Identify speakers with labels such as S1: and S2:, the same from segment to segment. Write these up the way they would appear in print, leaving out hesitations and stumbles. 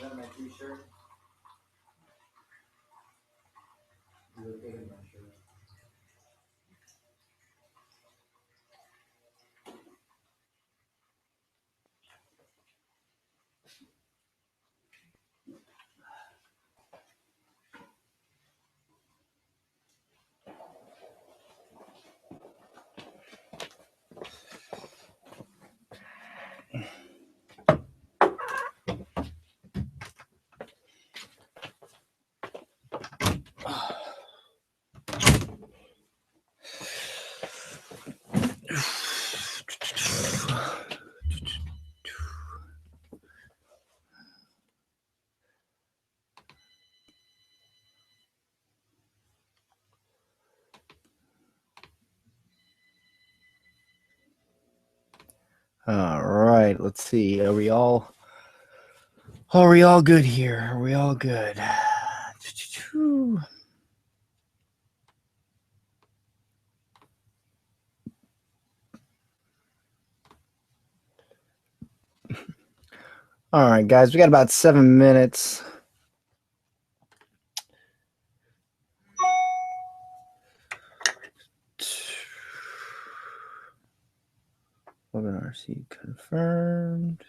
S1: that my t-shirt? Is it okay to my shirt? All right, let's see. Are we all good here? Are we all good? All right, guys, we got about 7 minutes. Webinar seat confirmed.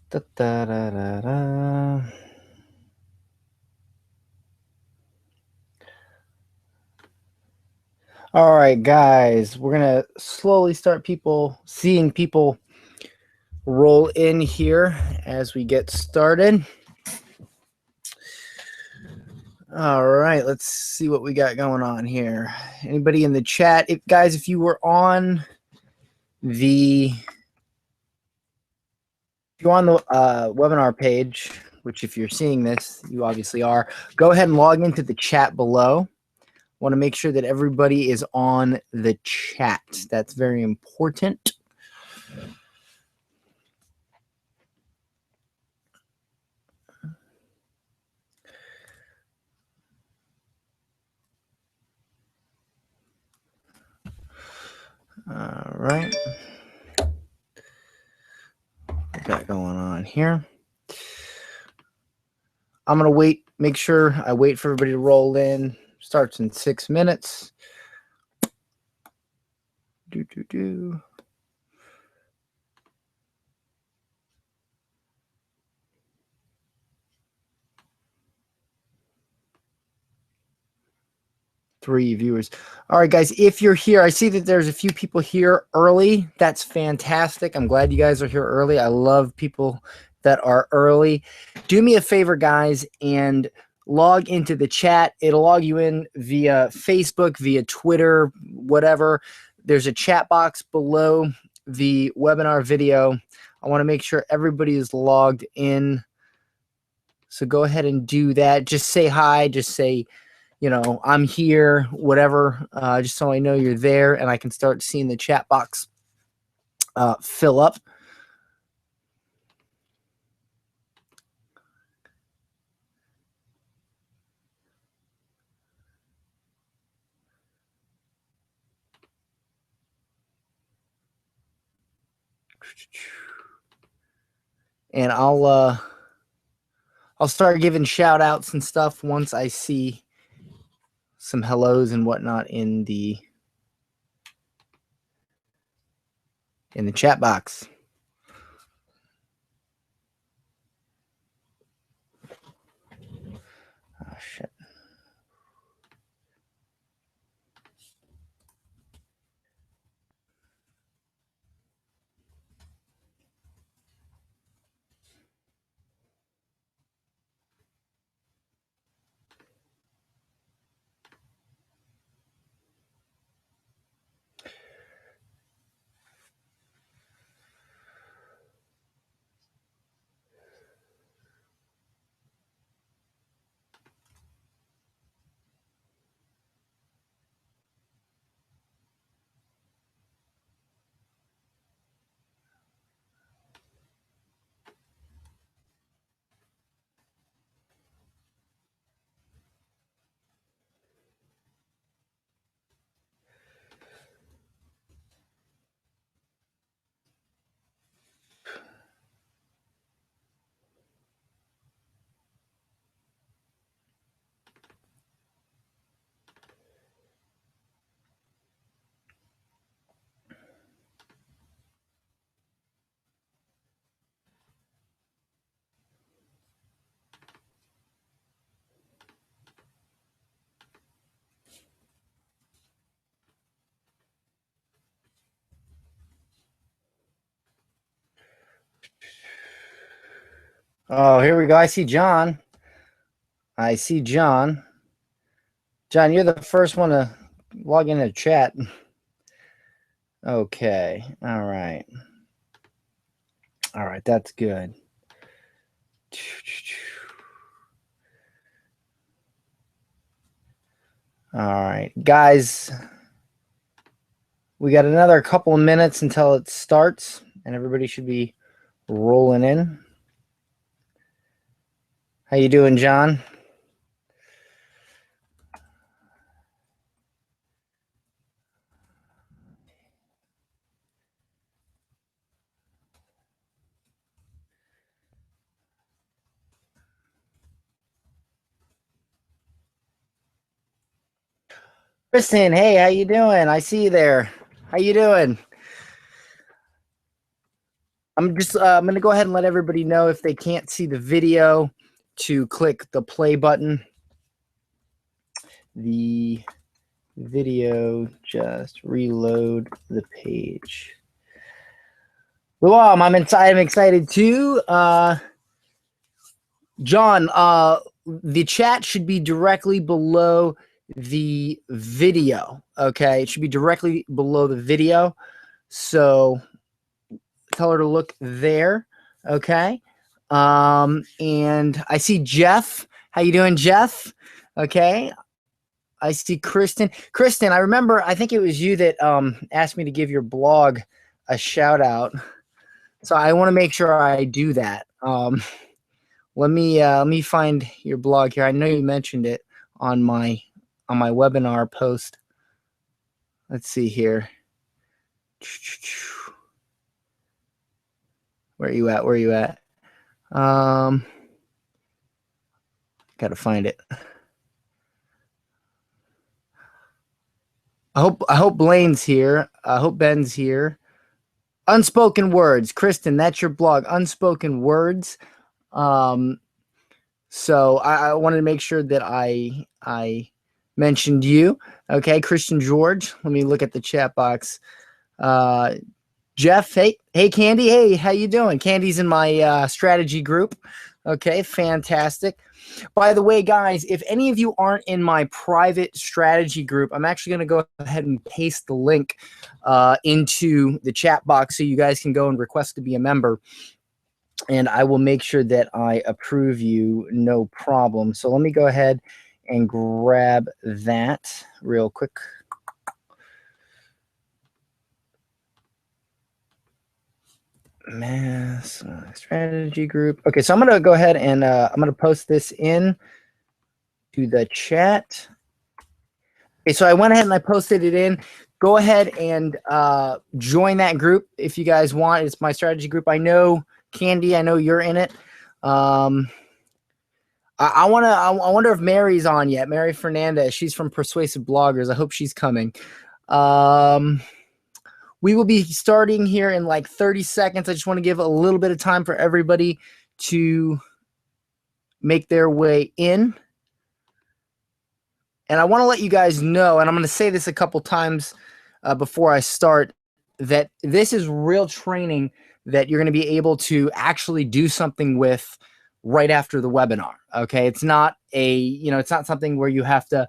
S1: Da, da, da, da, da. All right, guys, we're going to slowly start seeing people roll in here as we get started. All right, let's see what we got going on here. Anybody in the chat? Guys, if you were on the webinar page, which if you're seeing this, you obviously are, go ahead and log into the chat below. Want to make sure that everybody is on the chat. That's very important. All right. What we got going on here? I'm going to wait, make sure I wait for everybody to roll in. Starts in 6 minutes. 3 viewers. All right, guys, if you're here, I see that there's a few people here early. That's fantastic. I'm glad you guys are here early. I love people that are early. Do me a favor, guys, and log into the chat. It'll log you in via Facebook, via Twitter, whatever. There's a chat box below the webinar video. I want to make sure everybody is logged in. So go ahead and do that. Just say hi. Just say, you know, I'm here, whatever, just so I know you're there and I can start seeing the chat box fill up. And I'll start giving shout outs and stuff once I see some hellos and whatnot in the chat box. Oh shit. Oh, here we go. I see John. I see John. John, you're the first one to log into chat. Okay. All right. All right. That's good. All right. Guys, we got another couple of minutes until it starts, and everybody should be rolling in. How you doing, John? Kristen, hey, how you doing? I see you there. How you doing? I'm gonna go ahead and let everybody know if they can't see the video to click the play button. The video, just reload the page. Well, I'm excited too. John, the chat should be directly below the video. Okay, it should be directly below the video. So tell her to look there. Okay. And I see Jeff. How you doing, Jeff? Okay. I see Kristen. Kristen, I remember, I think it was you that asked me to give your blog a shout out. So I want to make sure I do that. Let me find your blog here. I know you mentioned it on my webinar post. Let's see here. Where are you at? Where are you at? Gotta find it. I hope Blaine's here. I hope Ben's here. Unspoken Words. Kristen, that's your blog. Unspoken Words. So I wanted to make sure that I mentioned you. Okay, Christian George. Let me look at the chat box. Jeff, hey, Candy. Hey, how you doing? Candy's in my strategy group. Okay, fantastic. By the way, guys, if any of you aren't in my private strategy group, I'm actually going to go ahead and paste the link into the chat box so you guys can go and request to be a member. And I will make sure that I approve you, no problem. So let me go ahead and grab that real quick. Mass strategy group. Okay, so I'm going to go ahead and I'm going to post this in to the chat. Okay, so I went ahead and I posted it in. Go ahead and join that group if you guys want. It's my strategy group. I know, Candy, I know you're in it. I wonder if Mary's on yet. Mary Fernandez. She's from Persuasive Bloggers. I hope she's coming. We will be starting here in like 30 seconds. I just want to give a little bit of time for everybody to make their way in. And I want to let you guys know, and I'm going to say this a couple times before I start, that this is real training that you're going to be able to actually do something with right after the webinar. Okay, it's not it's not something where you have to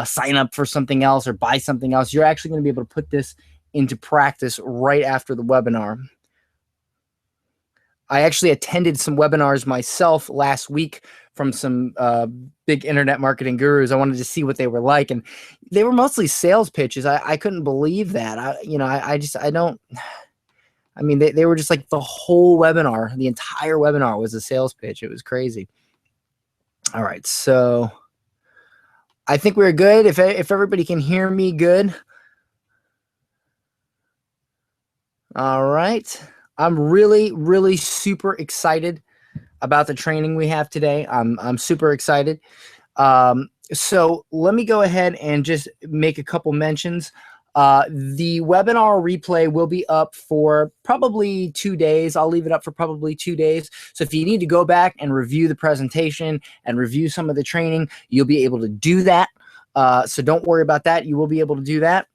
S1: sign up for something else or buy something else. You're actually going to be able to put this into practice right after the webinar. I actually attended some webinars myself last week from some big internet marketing gurus. I wanted to see what they were like, and they were mostly sales pitches. I couldn't believe that. I mean, they were just like the whole webinar, the entire webinar was a sales pitch. It was crazy. All right, so I think we're good. If everybody can hear me good. All right. I'm really, really super excited about the training we have today. I'm super excited. So let me go ahead and just make a couple mentions. The webinar replay will be up for probably 2 days. I'll leave it up for probably 2 days. So if you need to go back and review the presentation and review some of the training, you'll be able to do that. So don't worry about that. You will be able to do that.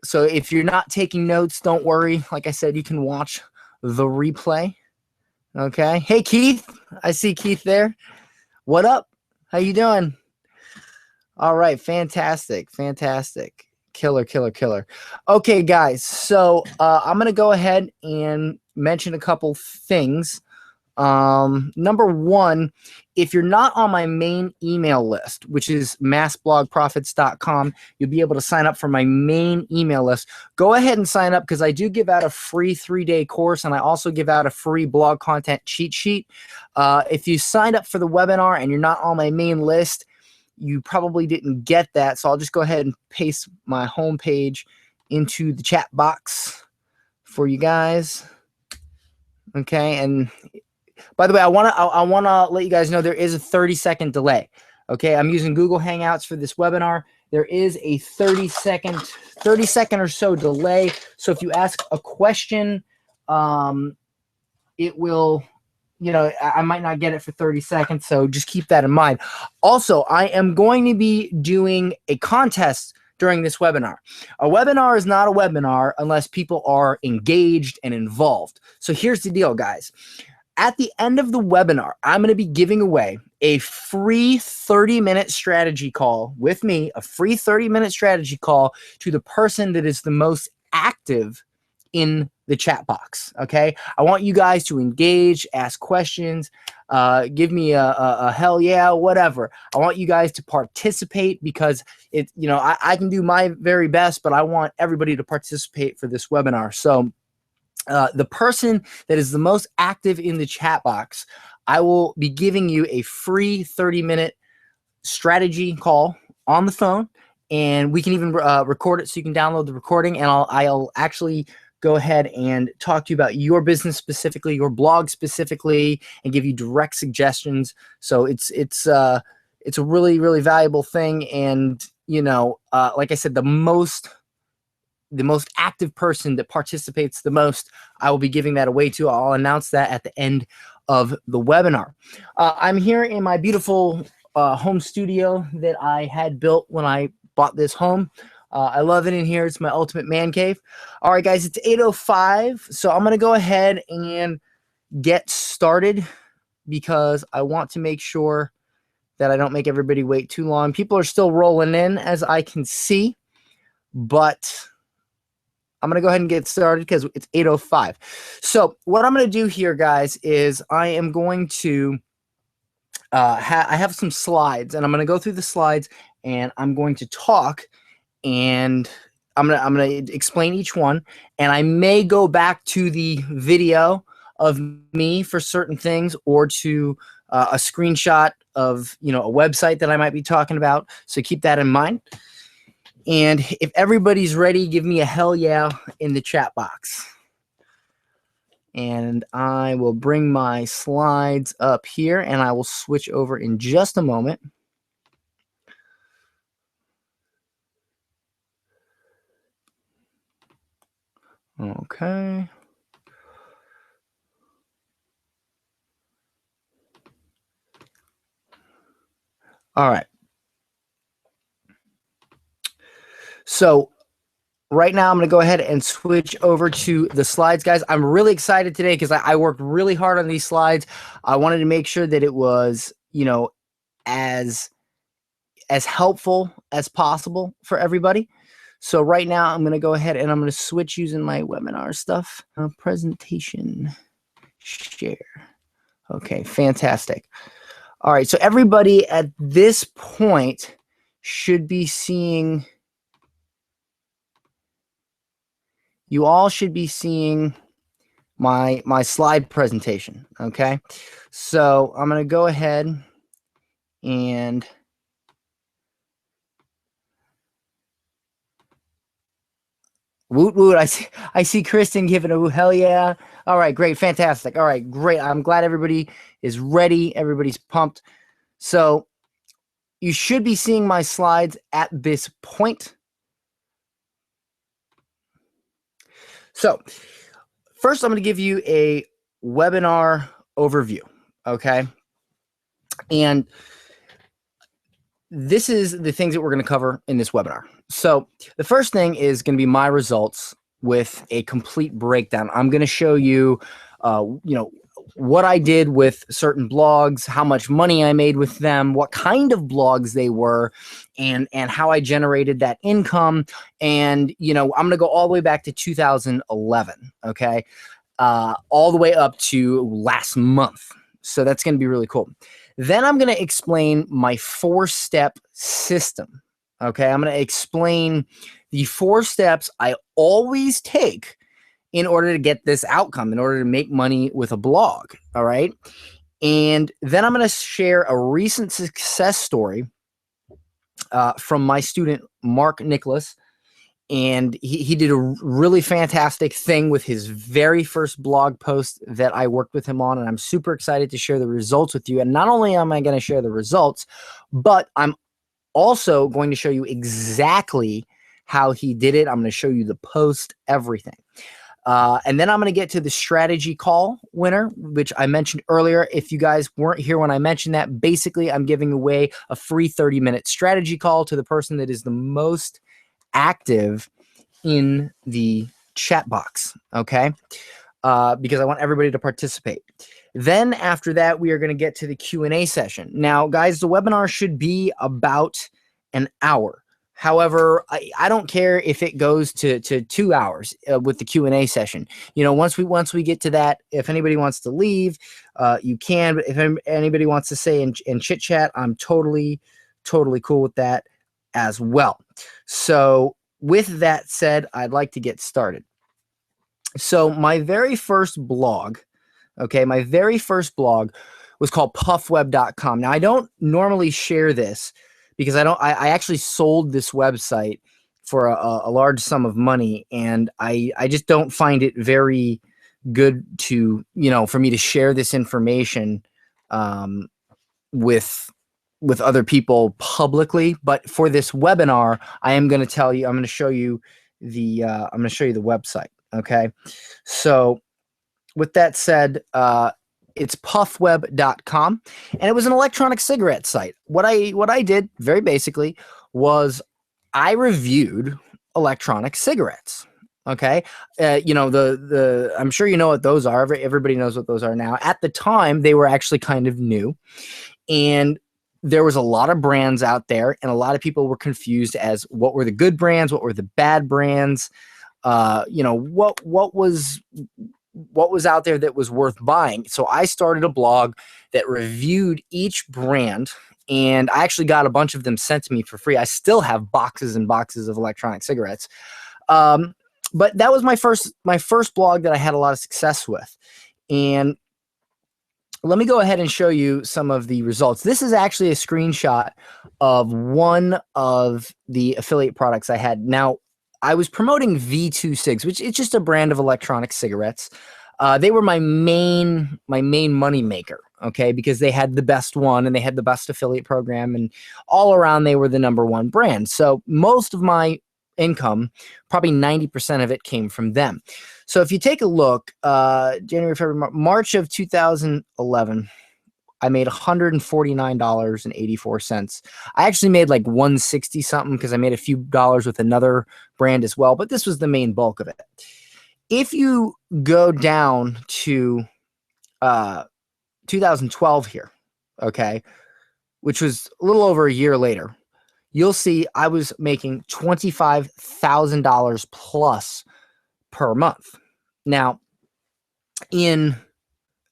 S1: So if you're not taking notes, don't worry. Like I said, you can watch the replay. Okay. Hey, Keith. I see Keith there. What up? How you doing? All right. Fantastic. Fantastic. Killer, killer, killer. Okay, guys. So I'm going to go ahead and mention a couple things. Number one, if you're not on my main email list, which is massblogprofits.com, you'll be able to sign up for my main email list. Go ahead and sign up because I do give out a free 3-day course and I also give out a free blog content cheat sheet. If you signed up for the webinar and you're not on my main list, you probably didn't get that. So I'll just go ahead and paste my homepage into the chat box for you guys. Okay. And by the way, I want to let you guys know there is a 30-second delay. Okay, I'm using Google Hangouts for this webinar. There is a 30-second or so delay. So if you ask a question, it will, I might not get it for 30 seconds. So just keep that in mind. Also, I am going to be doing a contest during this webinar. A webinar is not a webinar unless people are engaged and involved. So here's the deal, guys. At the end of the webinar, I'm going to be giving away a free 30-minute strategy call with me, a free 30-minute strategy call to the person that is the most active in the chat box, okay? I want you guys to engage, ask questions, give me a hell yeah, whatever. I want you guys to participate because I can do my very best, but I want everybody to participate for this webinar. So the person that is the most active in the chat box, I will be giving you a free 30-minute strategy call on the phone, and we can even record it so you can download the recording, and I'll actually go ahead and talk to you about your business specifically, your blog specifically, and give you direct suggestions. So it's a really, really valuable thing, and like I said, the most active person that participates the most, I will be giving that away to. I'll announce that at the end of the webinar. I'm here in my beautiful home studio that I had built when I bought this home. I love it in here. It's my ultimate man cave. All right, guys, it's 8:05. So I'm going to go ahead and get started because I want to make sure that I don't make everybody wait too long. People are still rolling in, as I can see, but I'm going to go ahead and get started because it's 8:05. So what I'm going to do here, guys, is I am going to I have some slides, and I'm going to go through the slides, and I'm going to talk, and I'm going to explain each one, and I may go back to the video of me for certain things or to a screenshot of a website that I might be talking about. So keep that in mind. And if everybody's ready, give me a hell yeah in the chat box. And I will bring my slides up here, and I will switch over in just a moment. Okay. All right. So right now I'm going to go ahead and switch over to the slides, guys. I'm really excited today because I worked really hard on these slides. I wanted to make sure that it was, as helpful as possible for everybody. So right now I'm going to go ahead and I'm going to switch using my webinar stuff. Presentation, share. Okay, fantastic. All right, so everybody at this point should be seeing, you all should be seeing my slide presentation, okay? So I'm going to go ahead and woot woot. I see Kristen giving a hell yeah. All right, great, fantastic. All right, great. I'm glad everybody is ready. Everybody's pumped. So you should be seeing my slides at this point. So first, I'm going to give you a webinar overview, okay? And this is the things that we're going to cover in this webinar. So the first thing is going to be my results with a complete breakdown. I'm going to show you, what I did with certain blogs, how much money I made with them, what kind of blogs they were, and how I generated that income. And, you know, I'm going to go all the way back to 2011. Okay. All the way up to last month. So that's going to be really cool. Then I'm going to explain my 4-step system. Okay. I'm going to explain the 4 steps I always take in order to get this outcome, in order to make money with a blog. All right. And then I'm going to share a recent success story from my student, Mark Nichas. And he did a really fantastic thing with his very first blog post that I worked with him on. And I'm super excited to share the results with you. And not only am I going to share the results, but I'm also going to show you exactly how he did it. I'm going to show you the post, everything. And then I'm going to get to the strategy call winner, which I mentioned earlier. If you guys weren't here when I mentioned that, basically I'm giving away a free 30-minute strategy call to the person that is the most active in the chat box. Okay. Because I want everybody to participate. Then after that, we are going to get to the Q&A session. Now, guys, the webinar should be about an hour. However, I don't care if it goes to 2 hours with the Q&A session. You know, once we get to that, if anybody wants to leave, you can. But if anybody wants to stay and chit chat, I'm totally cool with that as well. So with that said, I'd like to get started. So my very first blog, okay, my very first blog was called puffweb.com. Now, I don't normally share this because I actually sold this website for a large sum of money, and I just don't find it very good to, you know, for me to share this information with other people publicly. But for this webinar, I am going to tell you, I'm going to show you the website. Okay. So with that said, it's puffweb.com, and it was an electronic cigarette site. What I did very basically was I reviewed electronic cigarettes. Okay. You know, I'm sure you know what those are. Everybody knows what those are now. At the time, they were actually kind of new, and there was a lot of brands out there, and a lot of people were confused as what were the good brands, what were the bad brands, you know, what was out there that was worth buying. So I started a blog that reviewed each brand, and I actually got a bunch of them sent to me for free. I still have boxes and boxes of electronic cigarettes. But that was my first blog that I had a lot of success with. And let me go ahead and show you some of the results. This is actually a screenshot of one of the affiliate products I had. Now, I was promoting V2 Cigs, which is just a brand of electronic cigarettes. They were my main money maker, okay, because they had the best one and they had the best affiliate program, and all around they were the #1 brand. So most of my income, probably 90% of it, came from them. So if you take a look, January, February, March of 2011, I made $149.84. I actually made like 160 something because I made a few dollars with another brand as well, but this was the main bulk of it. If you go down to 2012 here, okay, which was a little over a year later, you'll see I was making $25,000 plus per month. Now, in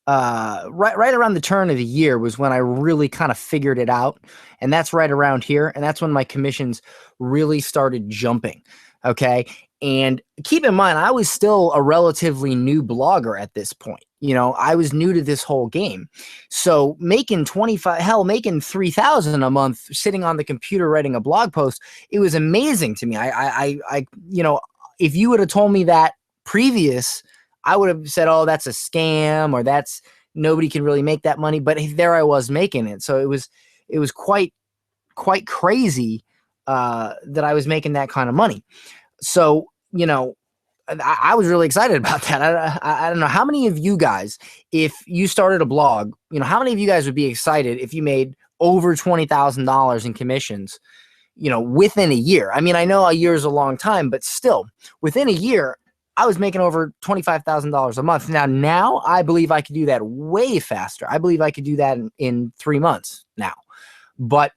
S1: right around the turn of the year was when I really kind of figured it out, and that's right around here, and that's when my commissions really started jumping. Okay, and keep in mind, I was still a relatively new blogger at this point. You know, I was new to this whole game, so making making 3,000 a month sitting on the computer writing a blog post, it was amazing to me. I you know, if you would have told me that previous, I would have said, oh, that's a scam, or that's, nobody can really make that money. But there I was making it. So it was quite crazy that I was making that kind of money. So, you know, I was really excited about that. I don't know how many of you guys, if you started a blog, you know, how many of you guys would be excited if you made over $20,000 in commissions, you know, within a year? I mean, I know a year is a long time, but still within a year, I was making over $25,000 a month. Now I believe I could do that way faster. I believe I could do that in 3 months now. But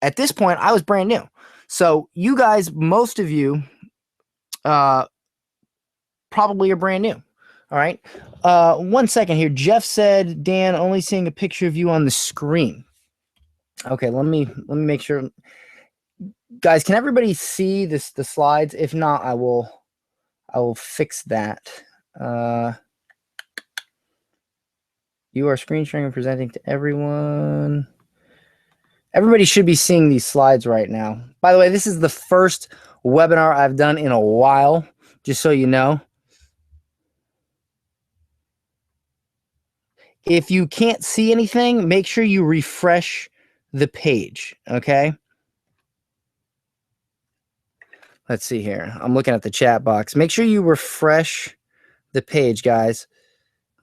S1: at this point, I was brand new. So you guys, most of you, probably are brand new. All right. 1 second here. Jeff said, Dan, only seeing a picture of you on the screen. Okay, let me make sure. Guys, can everybody see the slides? If not, I will fix that. You are screen sharing and presenting to everyone. Everybody should be seeing these slides right now. By the way, this is the first webinar I've done in a while, just so you know. If you can't see anything, make sure you refresh the page, okay? Let's see here. I'm looking at the chat box. Make sure you refresh the page, guys.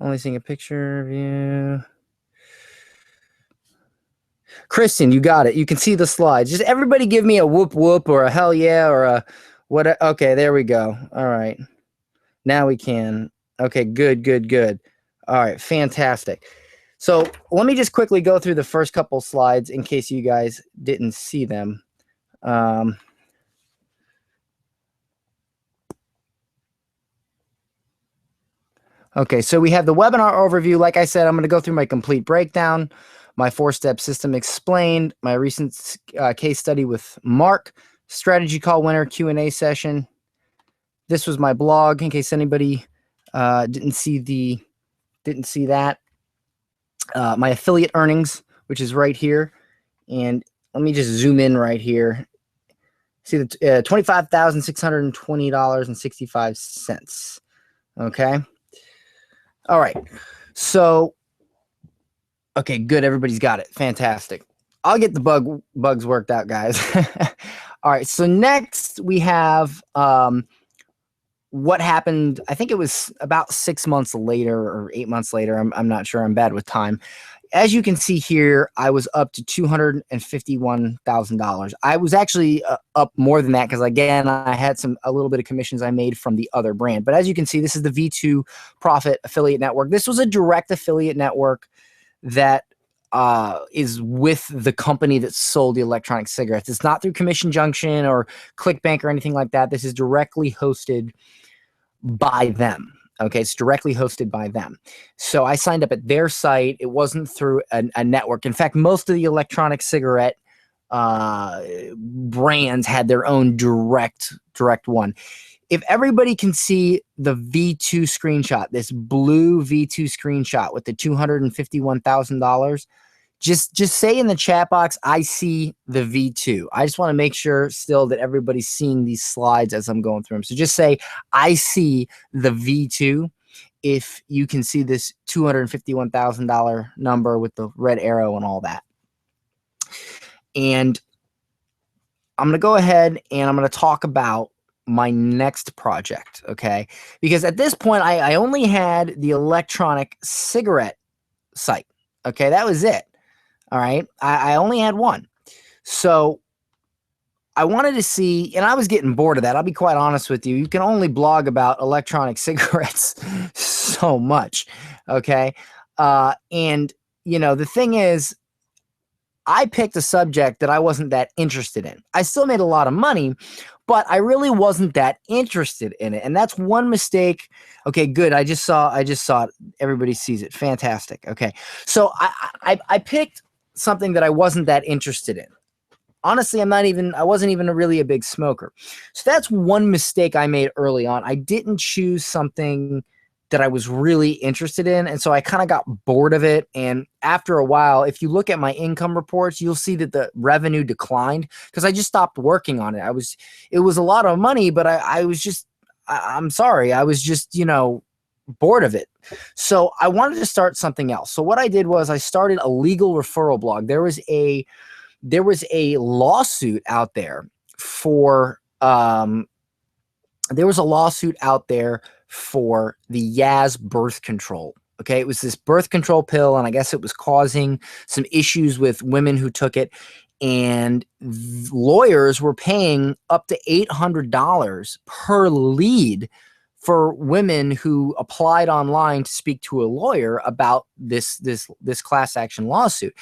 S1: Only seeing a picture of you. Kristen, you got it. You can see the slides. Just everybody give me a whoop whoop or a hell yeah or a what. Okay, there we go. All right. Now we can. Okay, good. All right, fantastic. So let me just quickly go through the first couple slides in case you guys didn't see them. Okay, so we have the webinar overview. Like I said, I'm going to go through my complete breakdown, my 4-step system explained, my recent case study with Mark, strategy call winner Q&A session. This was my blog in case anybody didn't see that. My affiliate earnings, which is right here. And let me just zoom in right here. See the $25,620.65. Okay. All right. So, okay, good. Everybody's got it. Fantastic. I'll get the bugs worked out, guys. All right. So next we have what happened. I think it was about 6 months later or 8 months later. I'm not sure. I'm bad with time. As you can see here, I was up to $251,000. I was actually up more than that because, again, I had a little bit of commissions I made from the other brand. But as you can see, this is the V2 Profit Affiliate Network. This was a direct affiliate network that is with the company that sold the electronic cigarettes. It's not through Commission Junction or ClickBank or anything like that. This is directly hosted by them. Okay, it's directly hosted by them. So I signed up at their site. It wasn't through a network. In fact, most of the electronic cigarette brands had their own direct one. If everybody can see the V2 screenshot, this blue V2 screenshot with the $251,000, just say in the chat box, I see the V2. I just want to make sure still that everybody's seeing these slides as I'm going through them. So just say, I see the V2 if you can see this $251,000 number with the red arrow and all that. And I'm going to go ahead and I'm going to talk about my next project, okay? Because at this point, I only had the electronic cigarette site, okay? That was it. All right. I only had one. So I wanted to see, and I was getting bored of that. I'll be quite honest with you. You can only blog about electronic cigarettes so much. Okay. And, you know, the thing is, I picked a subject that I wasn't that interested in. I still made a lot of money, but I really wasn't that interested in it. And that's one mistake. Okay, good. I just saw it. Everybody sees it. Fantastic. Okay. So I picked something that I wasn't that interested in. Honestly, I wasn't even really a big smoker. So that's one mistake I made early on. I didn't choose something that I was really interested in. And so I kind of got bored of it. And after a while, if you look at my income reports, you'll see that the revenue declined because I just stopped working on it. It was a lot of money, but I'm sorry. I was just, you know, bored of it. So I wanted to start something else. So what I did was I started a legal referral blog. There was a lawsuit out there for the Yaz birth control. Okay, it was this birth control pill, and I guess it was causing some issues with women who took it. And lawyers were paying up to $800 per lead for women who applied online to speak to a lawyer about this class action lawsuit.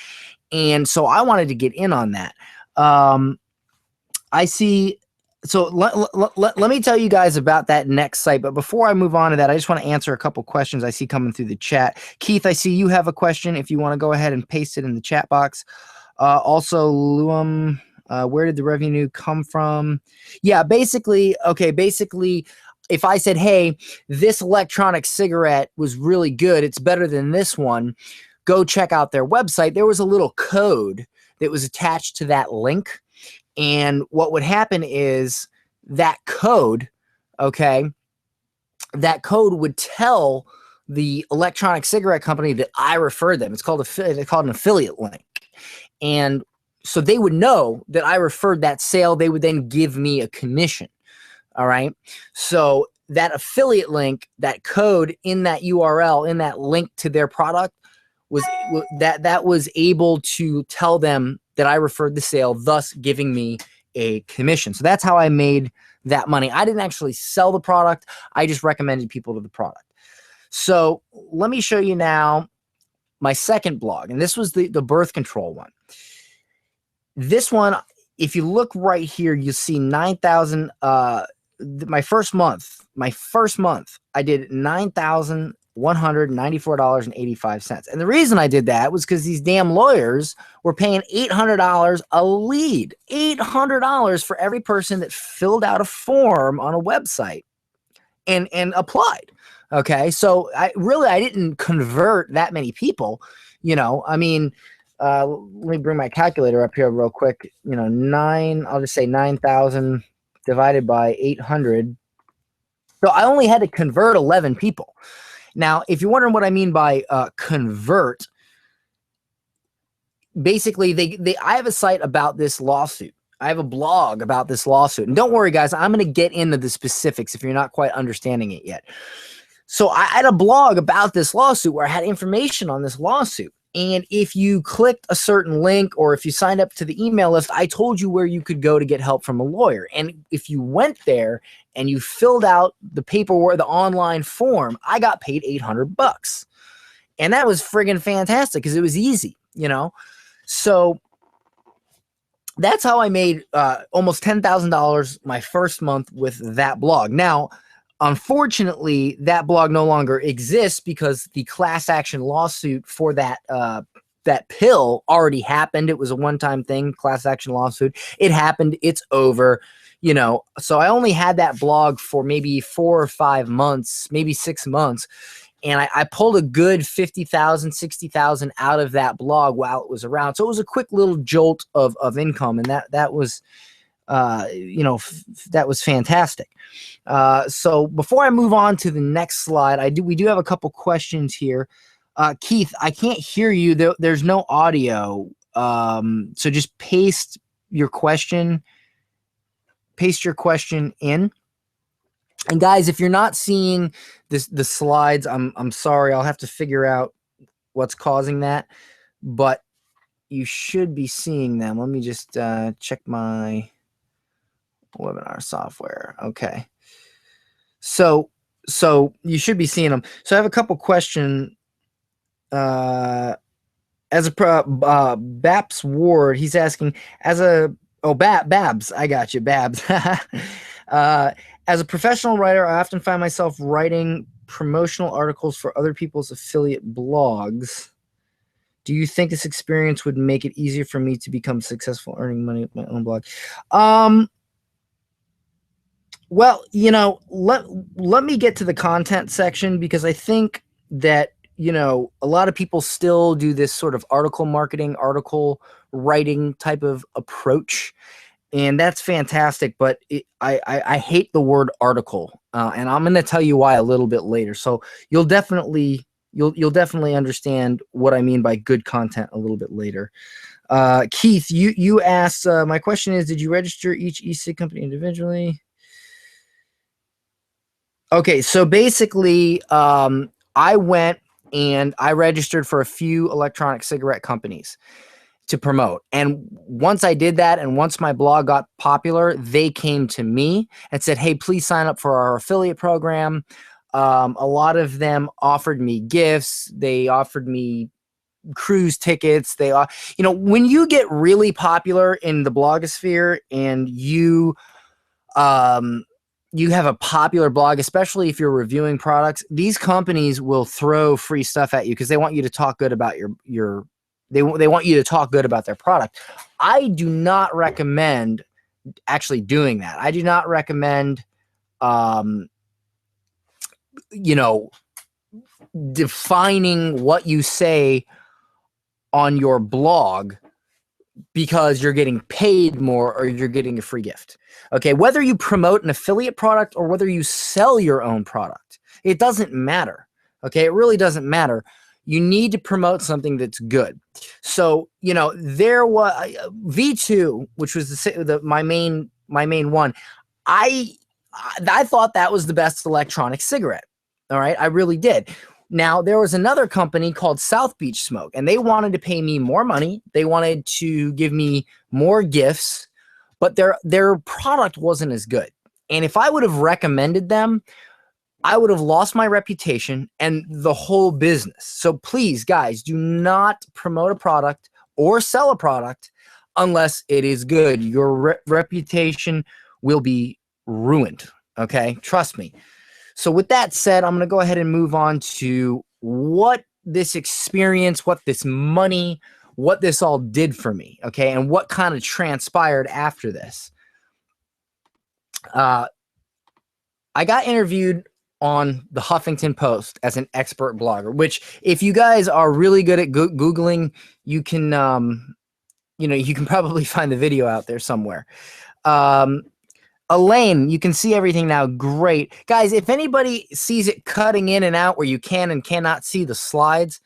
S1: And so I wanted to get in on that. I see. So let me tell you guys about that next site. But before I move on to that, I just want to answer a couple questions I see coming through the chat. Keith, I see you have a question. If you want to go ahead and paste it in the chat box. Also, Luam, where did the revenue come from? Yeah, basically, if I said, hey, this electronic cigarette was really good, it's better than this one, go check out their website. There was a little code that was attached to that link. And what would happen is that code, that code would tell the electronic cigarette company that I referred them. It's called an affiliate link. And so they would know that I referred that sale. They would then give me a commission. All right. So that affiliate link, that code in that URL, in that link to their product, that was able to tell them that I referred the sale, thus giving me a commission. So that's how I made that money. I didn't actually sell the product. I just recommended people to the product. So let me show you now my second blog. And this was the birth control one. This one, if you look right here, you'll see 9,000. My first month, I did $9,194.85. And the reason I did that was because these damn lawyers were paying $800 a lead, $800 for every person that filled out a form on a website and applied. Okay. So I didn't convert that many people, I mean, let me bring my calculator up here real quick. I'll just say 9,000 divided by 800. So I only had to convert 11 people. Now, if you're wondering what I mean by convert, basically I have a site about this lawsuit. I have a blog about this lawsuit. And don't worry, guys, I'm going to get into the specifics if you're not quite understanding it yet. So I had a blog about this lawsuit where I had information on this lawsuit. And if you clicked a certain link or if you signed up to the email list, I told you where you could go to get help from a lawyer. And if you went there and you filled out the paperwork, the online form, I got paid $800. And that was friggin' fantastic because it was easy, So that's how I made almost $10,000 my first month with that blog. Now, unfortunately, that blog no longer exists because the class action lawsuit for that pill already happened. It was a one-time thing, class action lawsuit. It happened. It's over. So I only had that blog for maybe 4 or 5 months, maybe 6 months. And I pulled a good 50,000, 60,000 out of that blog while it was around. So it was a quick little jolt of income. And that was, that was fantastic. So before I move on to the next slide, we do have a couple questions here. Keith, I can't hear you. There's no audio. So just paste your question in. And guys, if you're not seeing the slides, I'm sorry. I'll have to figure out what's causing that, but you should be seeing them. Let me just check my webinar software. Okay. So you should be seeing them. So I have a couple questions. As a Baps Ward, he's asking Babs, I got you, Babs. As a professional writer, I often find myself writing promotional articles for other people's affiliate blogs. Do you think this experience would make it easier for me to become successful earning money with my own blog? Well, let me get to the content section because I think that, a lot of people still do this sort of article marketing, article writing type of approach. And that's fantastic, but I hate the word article, and I'm going to tell you why a little bit later. So you'll definitely understand what I mean by good content a little bit later. Keith, you asked. My question is, did you register each e-cig company individually? Okay, so basically, I went and I registered for a few electronic cigarette companies. to promote. And once I did that, and once my blog got popular, they came to me and said, hey, please sign up for our affiliate program. A lot of them offered me gifts. They offered me cruise tickets. They are, you know, when you get really popular in the blogosphere and you have a popular blog, especially if you're reviewing products, these companies will throw free stuff at you because they want you to talk good about they want you to talk good about their product. I do not recommend actually doing that. I do not recommend, you know, defining what you say on your blog because you're getting paid more or you're getting a free gift. Okay, whether you promote an affiliate product or whether you sell your own product, it doesn't matter. Okay, it really doesn't matter. You need to promote something that's good. So, you know, there was V2, which was my main one. I thought that was the best electronic cigarette. All right, I really did. Now, there was another company called South Beach Smoke, and they wanted to pay me more money. They wanted to give me more gifts, but their product wasn't as good. And if I would have recommended them, I would have lost my reputation and the whole business. So please, guys, do not promote a product or sell a product unless it is good. Your reputation will be ruined, okay? Trust me. So with that said, I'm going to go ahead and move on to what this experience, what this money, what this all did for me, okay, and what kind of transpired after this. I got interviewed on the Huffington Post as an expert blogger, which if you guys are really good at Googling, you can, you know, you can probably find the video out there somewhere. Elaine, you can see everything now. Great. Guys, if anybody sees it cutting in and out where you can and cannot see the slides,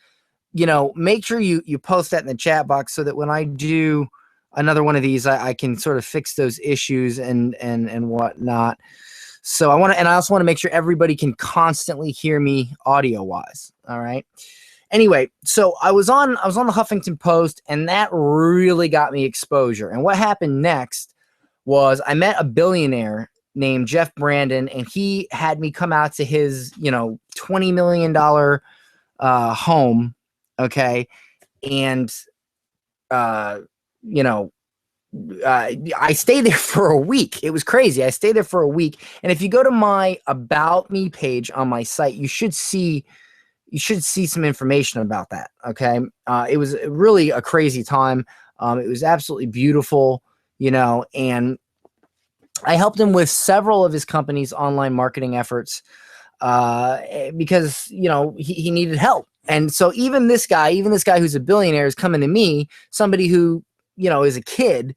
S1: you know, make sure you post that in the chat box so that when I do another one of these, I can sort of fix those issues and whatnot. So I want to, and I also want to make sure everybody can constantly hear me audio wise. All right. Anyway, so I was on the Huffington Post, and that really got me exposure. And what happened next was I met a billionaire named Jeff Brandon, and he had me come out to his, you know, $20 million home. Okay. And, you know, I stayed there for a week. It was crazy. I stayed there for a week. And if you go to my About Me page on my site, you should see some information about that. Okay. It was really a crazy time. It was absolutely beautiful, you know, and I helped him with several of his company's online marketing efforts because, you know, he needed help. And so even this guy who's a billionaire is coming to me, somebody who, you know, is a kid,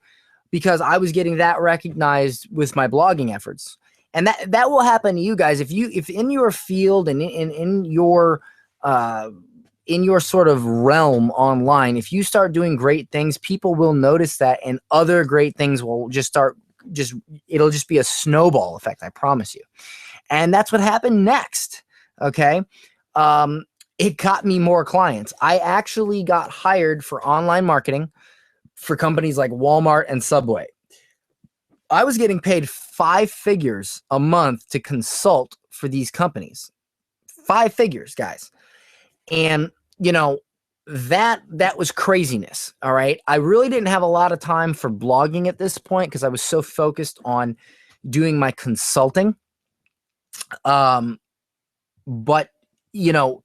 S1: because I was getting that recognized with my blogging efforts. And that will happen to you guys if in your field and in your sort of realm online, if you start doing great things, people will notice that, and other great things will it'll just be a snowball effect. I promise you. And that's what happened next. Okay. It got me more clients. I actually got hired for online marketing for companies like Walmart and Subway. I was getting paid 5 figures a month to consult for these companies. 5 figures, guys. And, you know, that was craziness. All right. I really didn't have a lot of time for blogging at this point because I was so focused on doing my consulting. But, you know,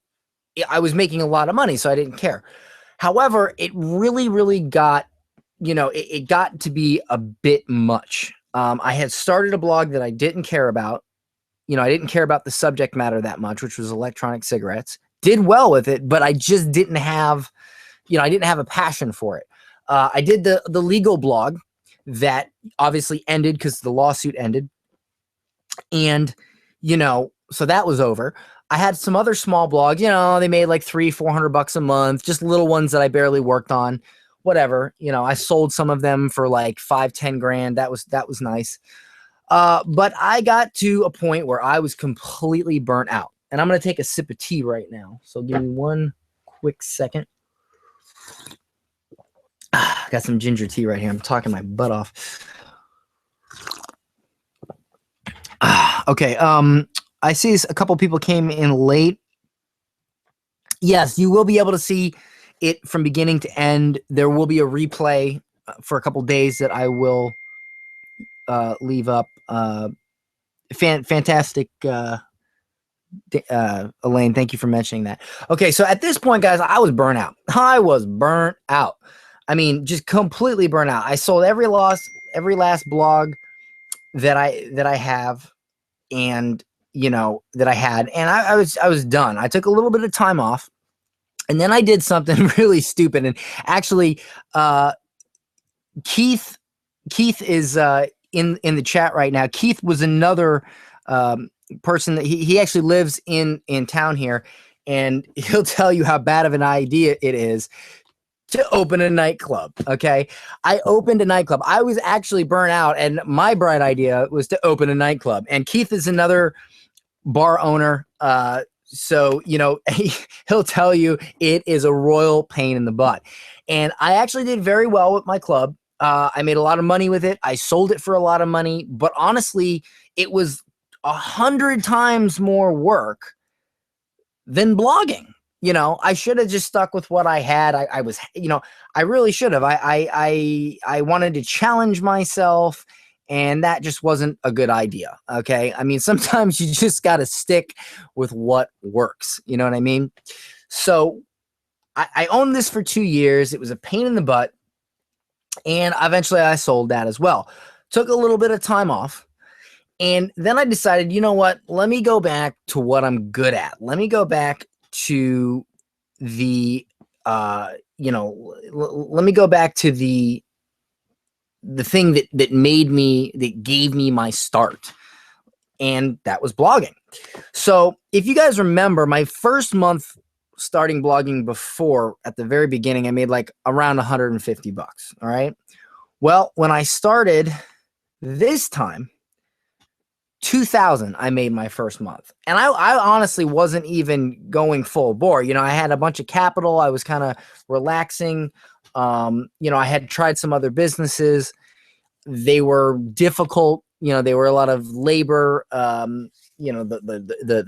S1: I was making a lot of money, so I didn't care. However, it really, really got, you know, it got to be a bit much. I had started a blog that I didn't care about. You know, I didn't care about the subject matter that much, which was electronic cigarettes. Did well with it, but I just didn't have, you know, I didn't have a passion for it. I did the legal blog that obviously ended because the lawsuit ended. And, you know, so that was over. I had some other small blogs, you know, they made like $300-400 a month, just little ones that I barely worked on, whatever. You know, I sold some of them for like 5-10 grand. That was nice. But I got to a point where I was completely burnt out, and I'm going to take a sip of tea right now. So give me one quick second. Got some ginger tea right here. I'm talking my butt off. Okay. I see a couple people came in late. Yes, you will be able to see it from beginning to end. There will be a replay for a couple days that I will leave up. Fantastic, Elaine. Thank you for mentioning that. Okay, so at this point, guys, I was burnt out. I was burnt out. I mean, just completely burnt out. I sold every last blog that I have, and that I had, and I was done. I took a little bit of time off, and then I did something really stupid. And actually, Keith is in the chat right now. Keith was another person that he actually lives in town here, and he'll tell you how bad of an idea it is to open a nightclub. Okay, I opened a nightclub. I was actually burnt out, and my bright idea was to open a nightclub. And Keith is another bar owner, so he'll tell you it is a royal pain in the butt. And I actually did very well with my club. I made a lot of money with it. I sold it for a lot of money, but honestly, it was 100 times more work than blogging. I should have just stuck with what I had. I really should have. I wanted to challenge myself, and that just wasn't a good idea. Okay. I mean, sometimes you just got to stick with what works. You know what I mean? So I owned this for 2 years. It was a pain in the butt. And eventually I sold that as well. Took a little bit of time off. And then I decided, you know what? Let me go back to what I'm good at. Let me go back to the, let me go back to the thing that gave me my start. And that was blogging. So if you guys remember, my first month starting blogging before, at the very beginning, I made like around 150 bucks. All right. Well, when I started this time, 2,000 I made my first month. And I honestly wasn't even going full bore. I had a bunch of capital. I was kind of relaxing. I had tried some other businesses. They were difficult. They were a lot of labor. The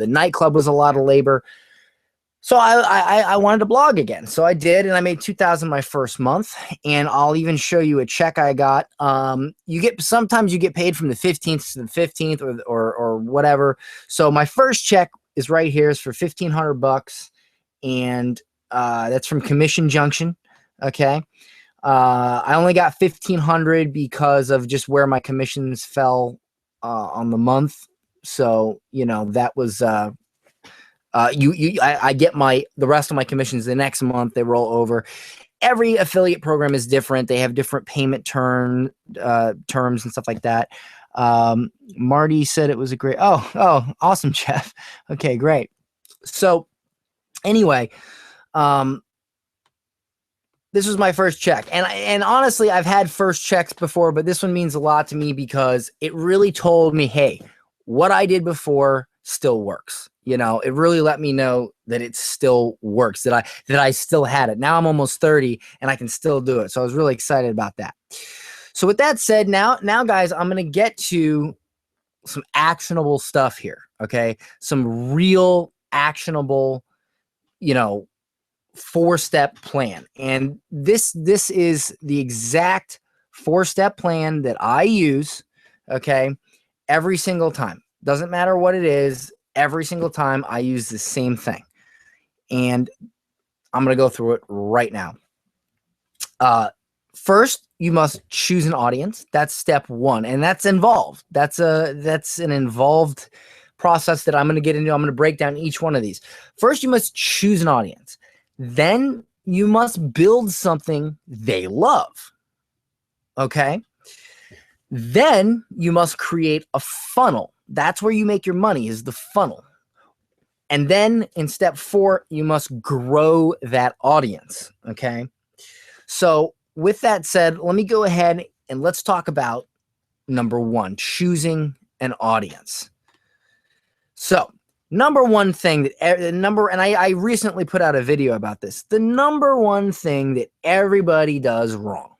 S1: nightclub was a lot of labor. So I wanted to blog again. So I did, and I made 2,000 my first month. And I'll even show you a check I got. Sometimes you get paid from the 15th to the 15th or whatever. So my first check is right here. It's for 1,500 bucks, and that's from Commission Junction. Okay. I only got 1,500 because of just where my commissions fell on the month. So that was. I get the rest of my commissions the next month. They roll over. Every affiliate program is different. They have different payment terms and stuff like that. Marty said it was a great. Oh, awesome, Jeff. Okay, great. So anyway, this was my first check, and honestly, I've had first checks before, but this one means a lot to me because it really told me, hey, what I did before still works. It really let me know that it still works, that I still had it. Now I'm almost 30 and I can still do it. So I was really excited about that. So with that said, now guys, I'm going to get to some actionable stuff here. Okay. Some real actionable, 4-step plan. And this is the exact 4-step plan that I use. Okay. Every single time. Doesn't matter what it is. Every single time I use the same thing. And I'm going to go through it right now. First, you must choose an audience. That's step 1. And that's involved. That's an involved process that I'm going to get into. I'm going to break down each one of these. First, you must choose an audience. Then you must build something they love. Okay? Then you must create a funnel. That's where you make your money, is the funnel. And then in step 4, you must grow that audience. Okay. So with that said, let me go ahead and let's talk about number 1, choosing an audience. So number 1 thing and I recently put out a video about this. The number 1 thing that everybody does wrong.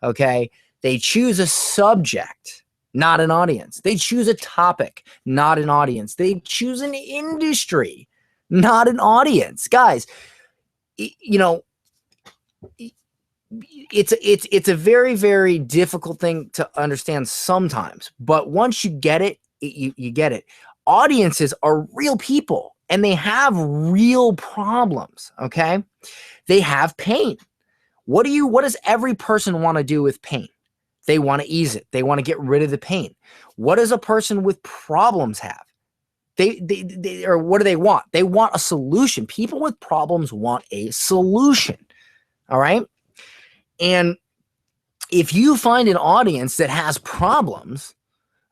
S1: Okay. They choose a subject, not an audience. They choose a topic, not an audience. They choose an industry, not an audience. Guys, you know, it's a very, very difficult thing to understand sometimes, but once you get it, you get it. Audiences are real people and they have real problems. Okay. They have pain. What does every person want to do with pain? They want to ease it. They want to get rid of the pain. What does a person with problems have? Or what do they want? They want a solution. People with problems want a solution. All right. And if you find an audience that has problems,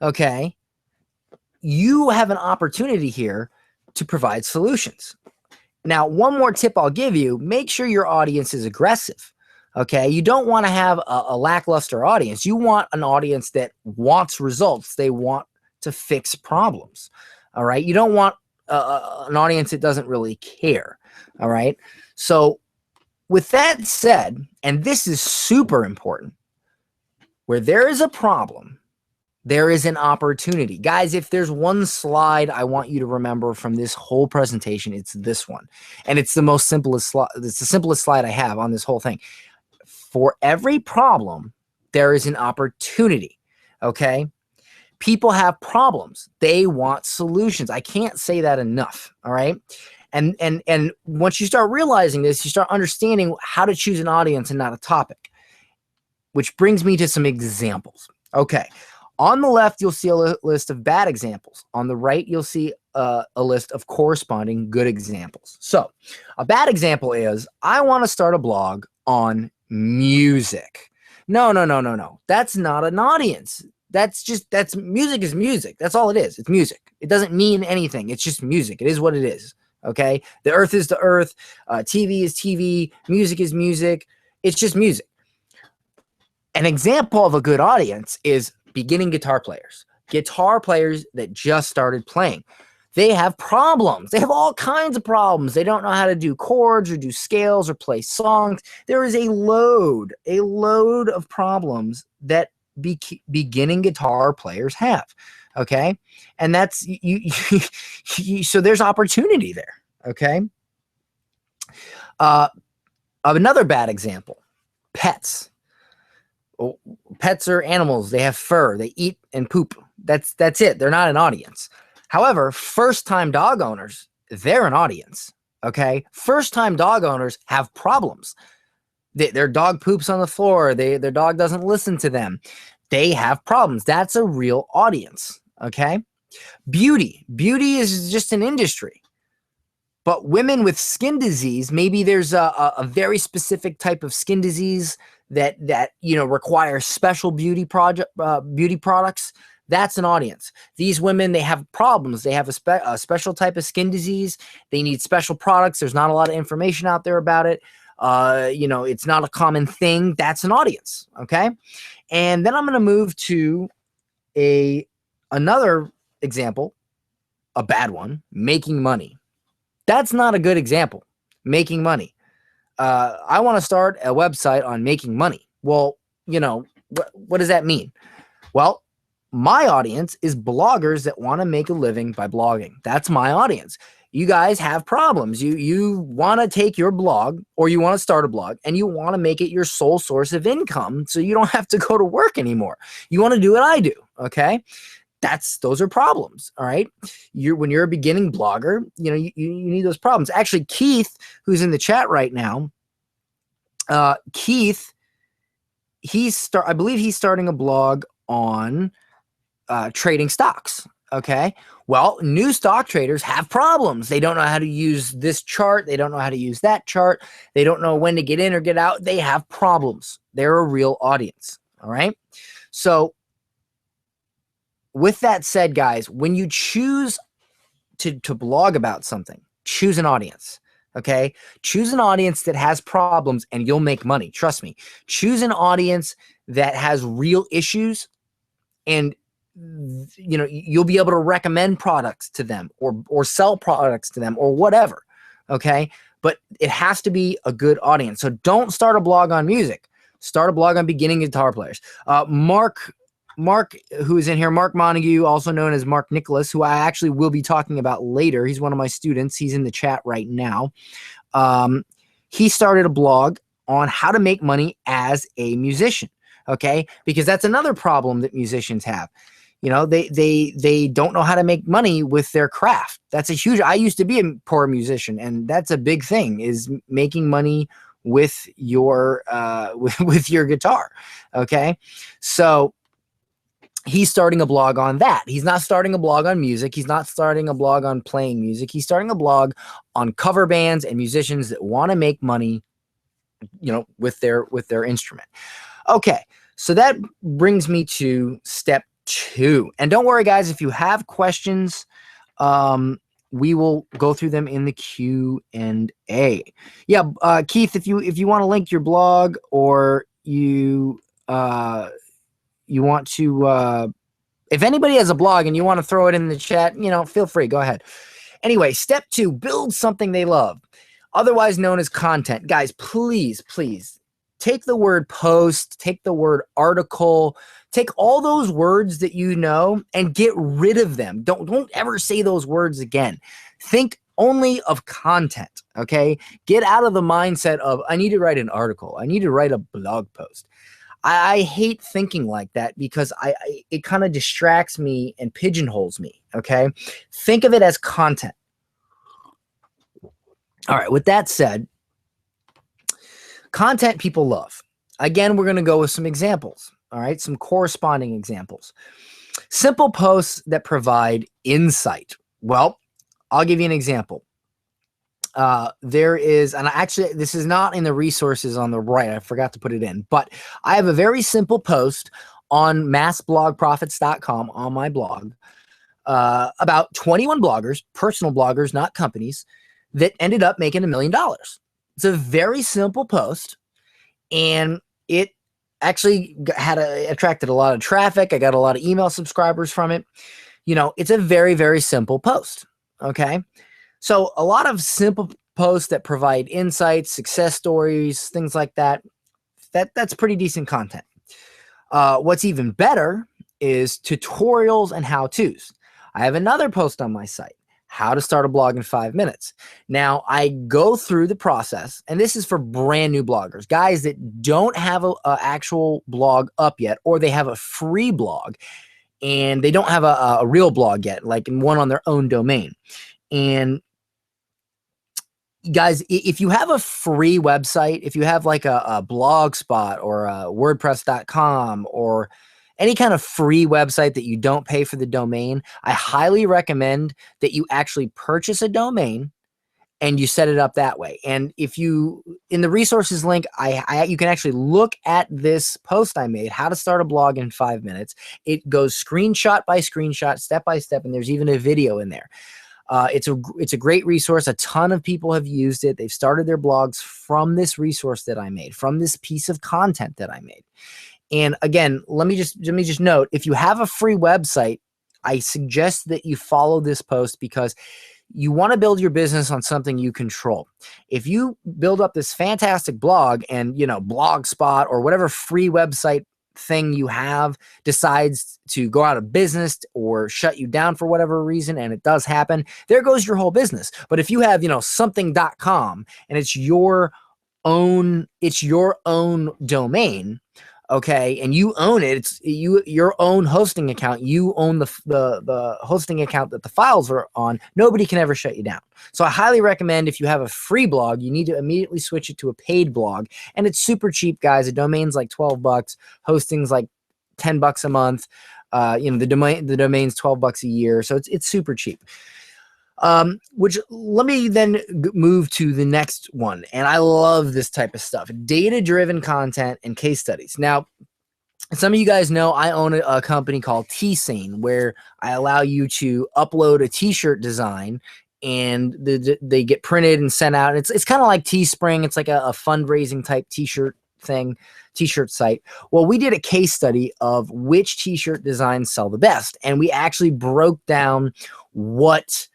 S1: okay, you have an opportunity here to provide solutions. Now, one more tip I'll give you, make sure your audience is aggressive. Okay, you don't want to have a lackluster audience. You want an audience that wants results. They want to fix problems. All right, you don't want an audience that doesn't really care. All right, so with that said, and this is super important, where there is a problem, there is an opportunity. Guys, if there's one slide I want you to remember from this whole presentation, it's this one. And it's the simplest slide I have on this whole thing. For every problem, there is an opportunity, okay? People have problems. They want solutions. I can't say that enough, all right? And once you start realizing this, you start understanding how to choose an audience and not a topic, which brings me to some examples. Okay, on the left, you'll see a list of bad examples. On the right, you'll see a list of corresponding good examples. So a bad example is, I want to start a blog on music. No. That's not an audience. That's music is music. That's all it is. It's music. It doesn't mean anything. It's just music. It is what it is. Okay. The earth is the earth. TV is TV. Music is music. It's just music. An example of a good audience is beginning guitar players that just started playing. They have problems. They have all kinds of problems. They don't know how to do chords or do scales or play songs. There is a load of problems that beginning guitar players have. Okay. And that's so there's opportunity there. Okay. Another bad example, pets. Pets are animals. They have fur. They eat and poop. That's it. They're not an audience. However, first-time dog owners, they're an audience, okay? First-time dog owners have problems. Their dog poops on the floor. Their dog doesn't listen to them. They have problems. That's a real audience, okay? Beauty is just an industry. But women with skin disease, maybe there's a very specific type of skin disease that requires special beauty products. That's an audience. These women, they have problems. They have a special type of skin disease. They need special products. There's not a lot of information out there about it. It's not a common thing. That's an audience. Okay. And then I'm going to move to another example, a bad one, making money. That's not a good example. Making money. I want to start a website on making money. Well, what does that mean? Well, my audience is bloggers that want to make a living by blogging. That's my audience. You guys have problems. You want to take your blog, or you want to start a blog, and you want to make it your sole source of income so you don't have to go to work anymore. You want to do what I do, okay? Those are problems, all right? When you're a beginning blogger, you need those problems. Actually, Keith, who's in the chat right now, Keith, I believe he's starting a blog on trading stocks. Okay. Well, new stock traders have problems. They don't know how to use this chart. They don't know how to use that chart. They don't know when to get in or get out. They have problems. They're a real audience. All right. So with that said, guys, when you choose to blog about something, choose an audience. Okay. Choose an audience that has problems and you'll make money. Trust me. Choose an audience that has real issues, and you'll be able to recommend products to them or sell products to them or whatever. Okay. But it has to be a good audience. So don't start a blog on music. Start a blog on beginning guitar players. Mark, who is in here, Mark Montague, also known as Mark Nicholas, who I actually will be talking about later. He's one of my students. He's in the chat right now. He started a blog on how to make money as a musician. Okay, because that's another problem that musicians have. You know, they don't know how to make money with their craft. That's a huge. I used to be a poor musician, and that's a big thing, is making money with your with your guitar. Okay, so he's starting a blog on that. He's not starting a blog on music. He's not starting a blog on playing music. He's starting a blog on cover bands and musicians that want to make money, you know, with their instrument. Okay, so that brings me to step 2. And don't worry, guys, if you have questions, we will go through them in the Q&A. Yeah, Keith, if you want to link your blog, or you want to, if anybody has a blog and you want to throw it in the chat, you know, feel free, go ahead. Anyway, step 2, build something they love, otherwise known as content. Guys, please take the word post, take the word article, take all those words that you know and get rid of them. Don't ever say those words again. Think only of content, okay? Get out of the mindset of, I need to write an article, I need to write a blog post. I hate thinking like that, because it kind of distracts me and pigeonholes me, okay? Think of it as content. All right, with that said, content people love. Again, we're going to go with some examples, all right? Some corresponding examples. Simple posts that provide insight. Well, I'll give you an example. There is, and actually this is not in the resources on the right, I forgot to put it in, but I have a very simple post on massblogprofits.com on my blog about 21 bloggers, personal bloggers, not companies, that ended up making $1 million. It's a very simple post, and it actually attracted a lot of traffic. I got a lot of email subscribers from it. You know, it's a very, very simple post. Okay. So a lot of simple posts that provide insights, success stories, things like that, that's pretty decent content. What's even better is tutorials and how-tos. I have another post on my site, how to start a blog in 5 minutes. Now, I go through the process, and this is for brand new bloggers, guys that don't have an actual blog up yet, or they have a free blog and they don't have a real blog yet, like one on their own domain. And guys, if you have a free website, if you have like a blog spot or a WordPress.com or any kind of free website that you don't pay for the domain, I highly recommend that you actually purchase a domain and you set it up that way. And if you, in the resources link, you can actually look at this post I made, how to start a blog in 5 minutes. It goes screenshot by screenshot, step by step, and there's even a video in there. It's a great resource. A ton of people have used it. They've started their blogs from this resource that I made, from this piece of content that I made. And again, let me just note, if you have a free website, I suggest that you follow this post, because you want to build your business on something you control. If you build up this fantastic blog and, you know, Blogspot or whatever free website thing you have decides to go out of business or shut you down for whatever reason, and it does happen, there goes your whole business. But if you have, you know, something.com and it's your own domain, okay, and you own it, it's your own hosting account, you own the hosting account that the files are on, nobody can ever shut you down. So I highly recommend, if you have a free blog, you need to immediately switch it to a paid blog. And it's super cheap, guys. A domain's like $12, hosting's like $10 a month. You know, the domain's $12 a year, so it's super cheap. Which, let me then move to the next one. And I love this type of stuff, data-driven content and case studies. Now, some of you guys know I own a company called T-Sane, where I allow you to upload a t-shirt design and they get printed and sent out. It's kind of like Teespring. It's like a fundraising type t-shirt thing, t-shirt site. Well, we did a case study of which t-shirt designs sell the best. And we actually broke down what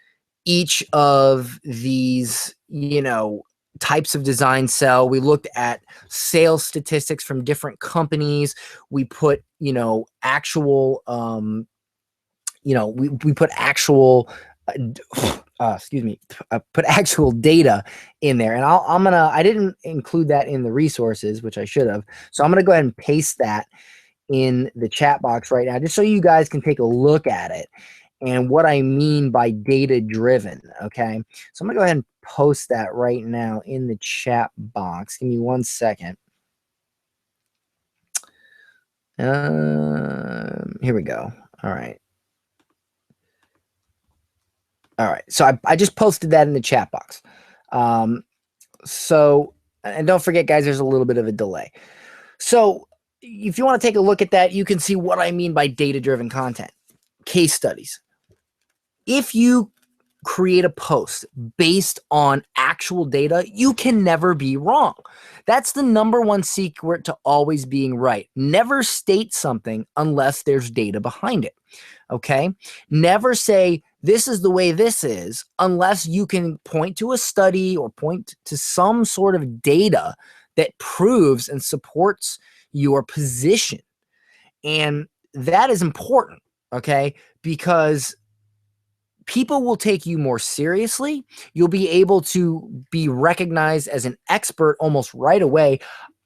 S1: each of these, you know, types of designs sell. We looked at sales statistics from different companies. We put, actual, we put actual, excuse me, put actual data in there. And I didn't include that in the resources, which I should have. So I'm going to go ahead and paste that in the chat box right now, just so you guys can take a look at it and what I mean by data driven. Okay. So I'm gonna go ahead and post that right now in the chat box. Give me 1 second. Here we go. All right. All right. So I just posted that in the chat box. So, and don't forget, guys, there's a little bit of a delay. So if you want to take a look at that, you can see what I mean by data-driven content. Case studies. If you create a post based on actual data, you can never be wrong. That's the #1 secret to always being right. Never state something unless there's data behind it. Okay? Never say, this is the way this is, unless you can point to a study or point to some sort of data that proves and supports your position. And that is important, okay? Because people will take you more seriously. You'll be able to be recognized as an expert almost right away.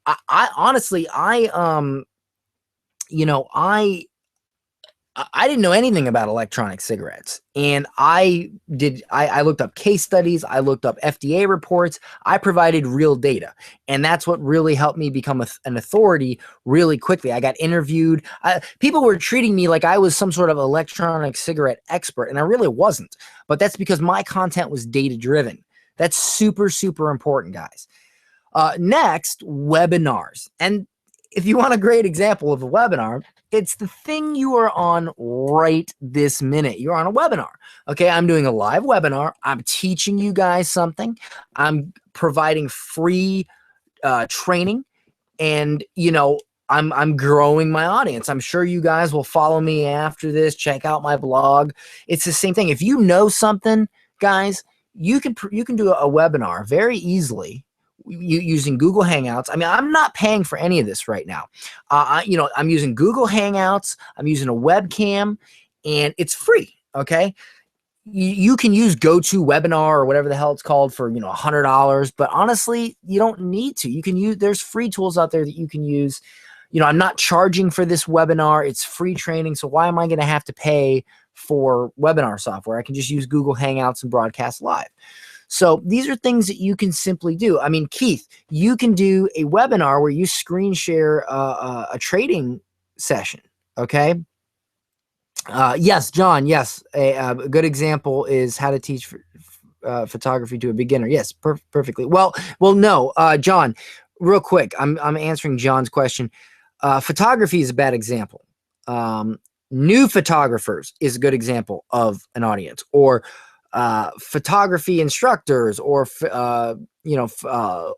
S1: I honestly, I didn't know anything about electronic cigarettes, and I looked up case studies, I looked up FDA reports, I provided real data, and that's what really helped me become an authority really quickly. I got interviewed. People were treating me like I was some sort of electronic cigarette expert, and I really wasn't, but that's because my content was data driven. That's super, super important, guys. Next, webinars. And if you want a great example of a webinar, it's the thing you are on right this minute. You're on a webinar. Okay, I'm doing a live webinar. I'm teaching you guys something. I'm providing free training, and I'm growing my audience. I'm sure you guys will follow me after this. Check out my blog. It's the same thing. If you know something, guys, you can do a webinar very easily using Google Hangouts. I mean, I'm not paying for any of this right now. I'm using Google Hangouts. I'm using a webcam, and it's free. Okay. You can use GoToWebinar or whatever the hell it's called for, $100, but honestly, you don't need to. You can use, there's free tools out there that you can use. I'm not charging for this webinar. It's free training. So why am I going to have to pay for webinar software? I can just use Google Hangouts and broadcast live. So these are things that you can simply do. I mean, Keith, you can do a webinar where you screen share a trading session. Okay. Yes, John. Yes. A good example is how to teach photography to a beginner. Yes, perfectly. Well, no, John, real quick. I'm answering John's question. Photography is a bad example. New photographers is a good example of an audience, or photography instructors, or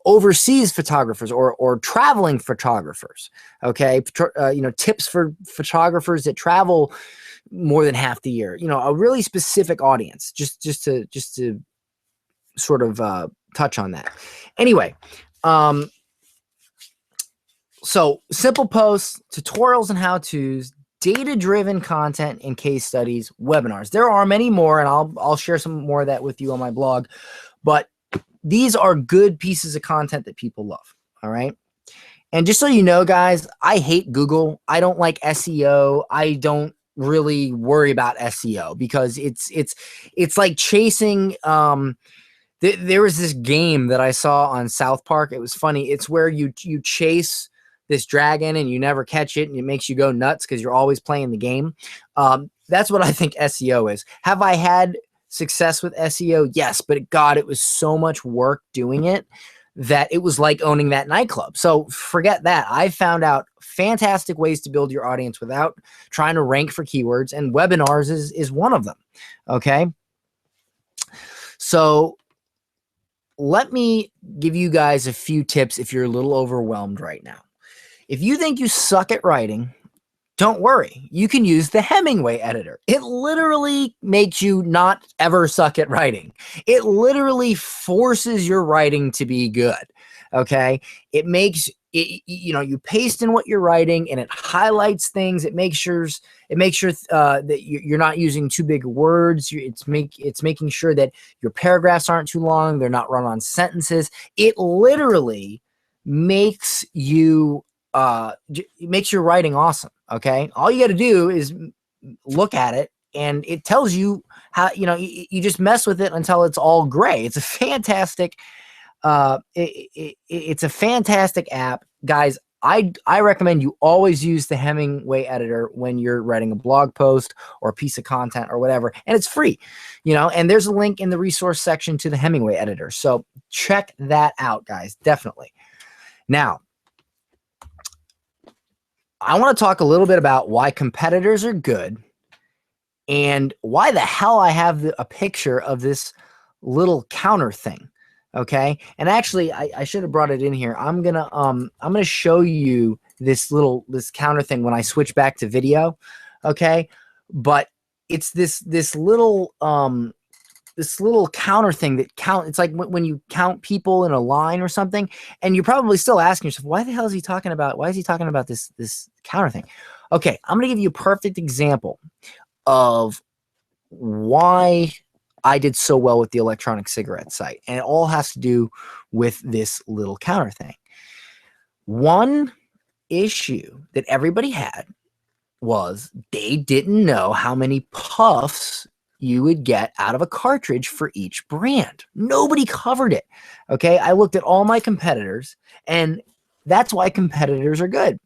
S1: overseas photographers, or traveling photographers. Okay, tips for photographers that travel more than half the year. A really specific audience. Just to sort of touch on that. Anyway, so simple posts, tutorials and how-tos, data-driven content and case studies, webinars. There are many more, and I'll share some more of that with you on my blog. But these are good pieces of content that people love. All right. And just so you know, guys, I hate Google. I don't like SEO. I don't really worry about SEO because it's like chasing. There was this game that I saw on South Park. It was funny. It's where you chase this dragon and you never catch it, and it makes you go nuts because you're always playing the game. That's what I think SEO is. Have I had success with SEO? Yes, but God, it was so much work doing it that it was like owning that nightclub. So forget that. I found out fantastic ways to build your audience without trying to rank for keywords, and webinars is one of them. Okay. So let me give you guys a few tips if you're a little overwhelmed right now. If you think you suck at writing, Don't worry, you can use the Hemingway editor. It literally makes you not ever suck at writing. It literally forces your writing to be good. Okay. It makes it, you know, you paste in what you're writing and it highlights things. It makes sure that you're not using too big words. It's making sure that your paragraphs aren't too long. They're not run on sentences. It literally makes you it makes your writing awesome. Okay. All you got to do is look at it and it tells you how, you know, you just mess with it until it's all gray. It's a fantastic, it's a fantastic app, guys. I recommend you always use the Hemingway editor when you're writing a blog post or a piece of content or whatever, and it's free, you know, and there's a link in the resource section to the Hemingway editor. So check that out, guys. Definitely. Now, I want to talk a little bit about why competitors are good and why the hell I have a picture of this little counter thing. Okay. And actually I should have brought it in here. I'm going to show you this counter thing when I switch back to video. Okay. But it's this little counter thing that it's like when you count people in a line or something, and you're probably still asking yourself, why the hell is he talking about? Why is he talking about this counter thing? Okay. I'm going to give you a perfect example of why I did so well with the electronic cigarette site. And it all has to do with this little counter thing. One issue that everybody had was they didn't know how many puffs you would get out of a cartridge for each brand. Nobody covered it. Okay. I looked at all my competitors, and that's why competitors are good.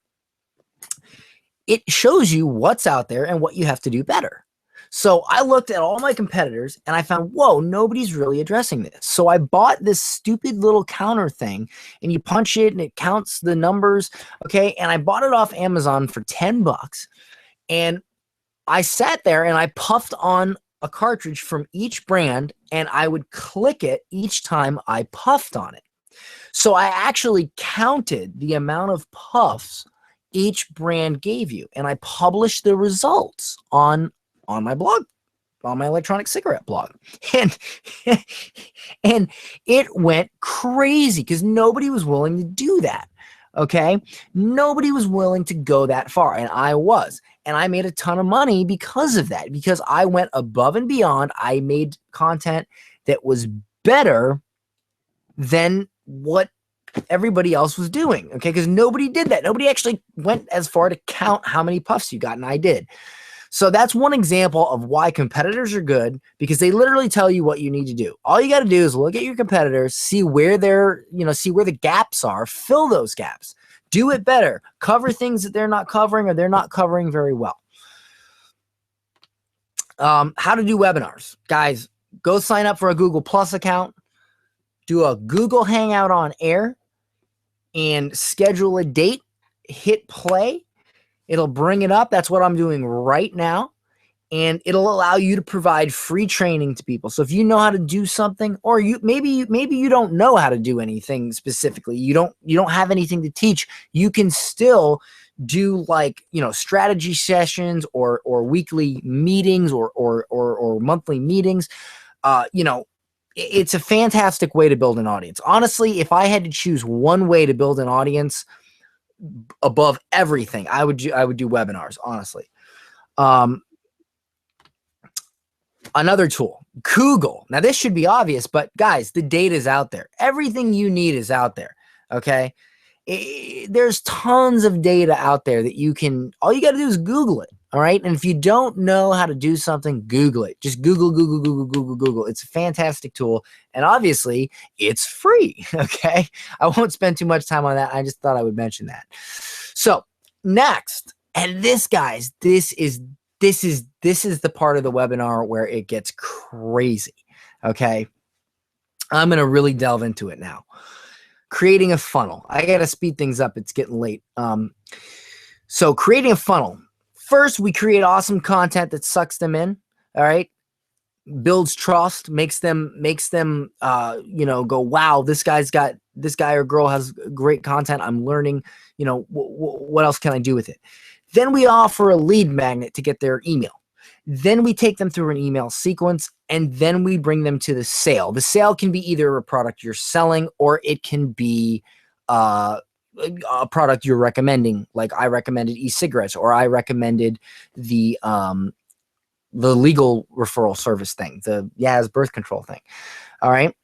S1: It shows you what's out there and what you have to do better. So I looked at all my competitors and I found, whoa, nobody's really addressing this. So I bought this stupid little counter thing, and you punch it and it counts the numbers. Okay. And I bought it off Amazon for $10. And I sat there and I puffed on a cartridge from each brand, and I would click it each time I puffed on it. So I actually counted the amount of puffs each brand gave you, and I published the results on my blog, on my electronic cigarette blog. And it went crazy because nobody was willing to do that. Okay. Nobody was willing to go that far. And I was. And I made a ton of money because of that, because I went above and beyond. I made content that was better than what everybody else was doing. Okay. Because nobody did that. Nobody actually went as far to count how many puffs you got. And I did. So that's one example of why competitors are good, because they literally tell you what you need to do. All you got to do is look at your competitors, see where see where the gaps are, fill those gaps, do it better, cover things that they're not covering or they're not covering very well. How to do webinars. Guys, go sign up for a Google Plus account, do a Google Hangout on air, and schedule a date, hit play. It'll bring it up. That's what I'm doing right now. And it'll allow you to provide free training to people. So if you know how to do something, or maybe you don't know how to do anything specifically, you don't have anything to teach, you can still do, like, strategy sessions or weekly meetings or monthly meetings. It's a fantastic way to build an audience. Honestly, if I had to choose one way to build an audience above everything, I would do webinars, honestly. Another tool, Google. Now this should be obvious, but guys, the data is out there. Everything you need is out there. Okay. There's tons of data out there that all you got to do is Google it. All right. And if you don't know how to do something, Google it. Just Google. It's a fantastic tool. And obviously it's free. Okay. I won't spend too much time on that. I just thought I would mention that. So next, and this, guys, this is the part of the webinar where it gets crazy. Okay. I'm going to really delve into it now. Creating a funnel. I got to speed things up. It's getting late. So creating a funnel. First, we create awesome content that sucks them in. All right. Builds trust, makes them go, wow, this guy or girl has great content. I'm learning, what else can I do with it? Then we offer a lead magnet to get their email. Then we take them through an email sequence, and then we bring them to the sale. The sale can be either a product you're selling, or it can be a product you're recommending. Like I recommended e-cigarettes, or I recommended the legal referral service thing, the Yaz birth control thing. All right.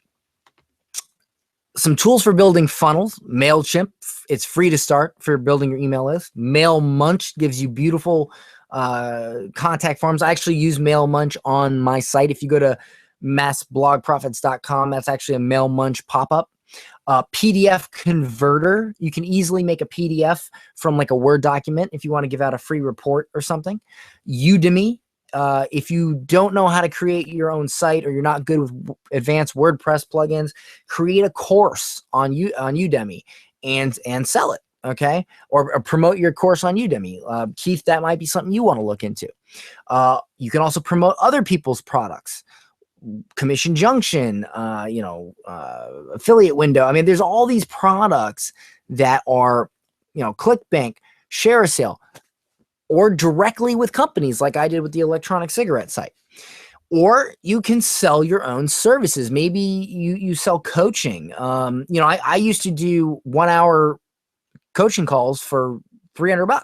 S1: Some tools for building funnels. MailChimp, it's free to start for building your email list. MailMunch gives you beautiful contact forms. I actually use MailMunch on my site. If you go to massblogprofits.com, that's actually a MailMunch pop-up. PDF converter. You can easily make a PDF from like a Word document if you want to give out a free report or something. Udemy. If you don't know how to create your own site, or you're not good with advanced WordPress plugins, create a course on Udemy and sell it, okay? Or promote your course on Udemy. Keith, that might be something you want to look into. You can also promote other people's products. Commission Junction, affiliate window. I mean, there's all these products that are, ClickBank, Share a Sale, or directly with companies like I did with the electronic cigarette site. Or you can sell your own services. Maybe you sell coaching. I used to do 1 hour coaching calls for $300.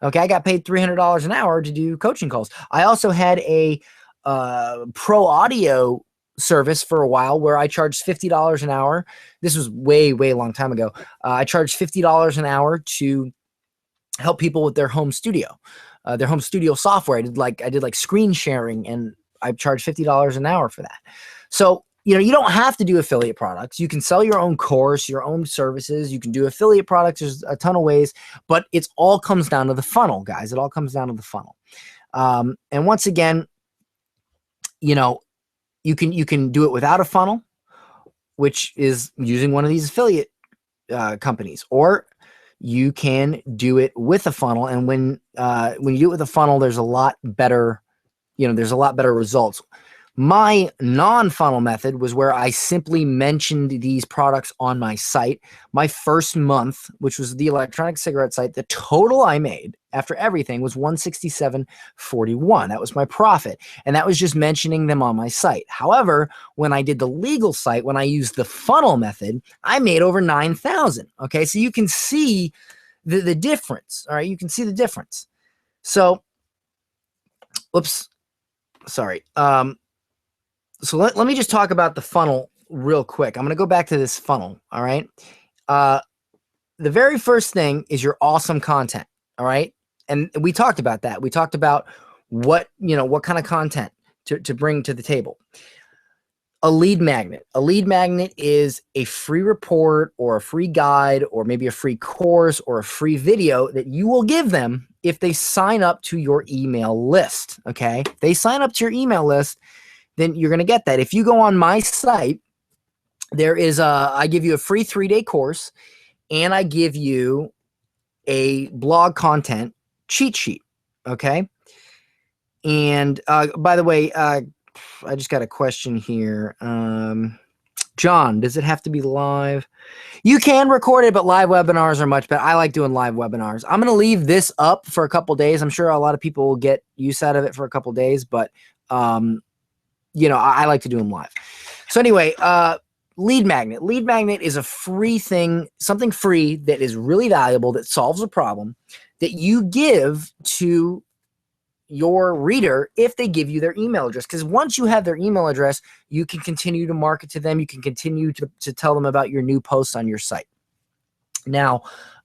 S1: Okay, I got paid $300 an hour to do coaching calls. I also had a pro audio service for a while where I charged $50 an hour. This was way long time ago. I charged $50 an hour to help people with their home studio software. I did like screen sharing, and I charged $50 an hour for that. So, you don't have to do affiliate products. You can sell your own course, your own services. You can do affiliate products. There's a ton of ways, but it all comes down to the funnel, guys. It all comes down to the funnel. And once again, you can do it without a funnel, which is using one of these affiliate companies, or you can do it with a funnel. And when you do it with a funnel, there's a lot better, results. My non-funnel method was where I simply mentioned these products on my site. My first month, which was the electronic cigarette site, the total I made after everything was $167.41. That was my profit. And that was just mentioning them on my site. However, when I did the legal site, when I used the funnel method, I made over $9,000. Okay. So you can see the difference. All right. You can see the difference. So, oops, sorry. So let me just talk about the funnel real quick. I'm going to go back to this funnel. All right. The very first thing is your awesome content. All right. And we talked about that. We talked about what kind of content to bring to the table. A lead magnet. A lead magnet is a free report or a free guide or maybe a free course or a free video that you will give them if they sign up to your email list. Okay. If they sign up to your email list, then you're going to get that. If you go on my site, I give you a free 3-day course, and I give you a blog content cheat sheet. Okay. And by the way, I just got a question here. John, does it have to be live? You can record it, but live webinars are much better. I like doing live webinars. I'm going to leave this up for a couple days. I'm sure a lot of people will get use out of it for a couple days, but I like to do them live. So anyway, lead magnet. Lead magnet is a free thing, something free that is really valuable, that solves a problem that you give to your reader if they give you their email address. Because once you have their email address, you can continue to market to them. You can continue to tell them about your new posts on your site. Now,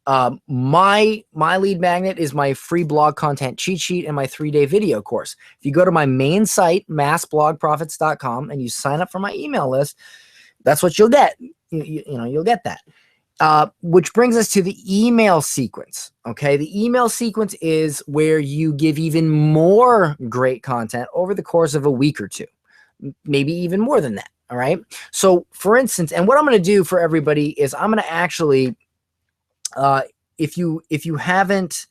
S1: my lead magnet is my free blog content cheat sheet and my 3-day video course. If you go to my main site, massblogprofits.com, and you sign up for my email list, that's what you'll get. You'll get that. Which brings us to the email sequence. Okay. The email sequence is where you give even more great content over the course of a week or two, maybe even more than that. All right. So for instance, and what I'm going to do for everybody is I'm going to actually, if you haven't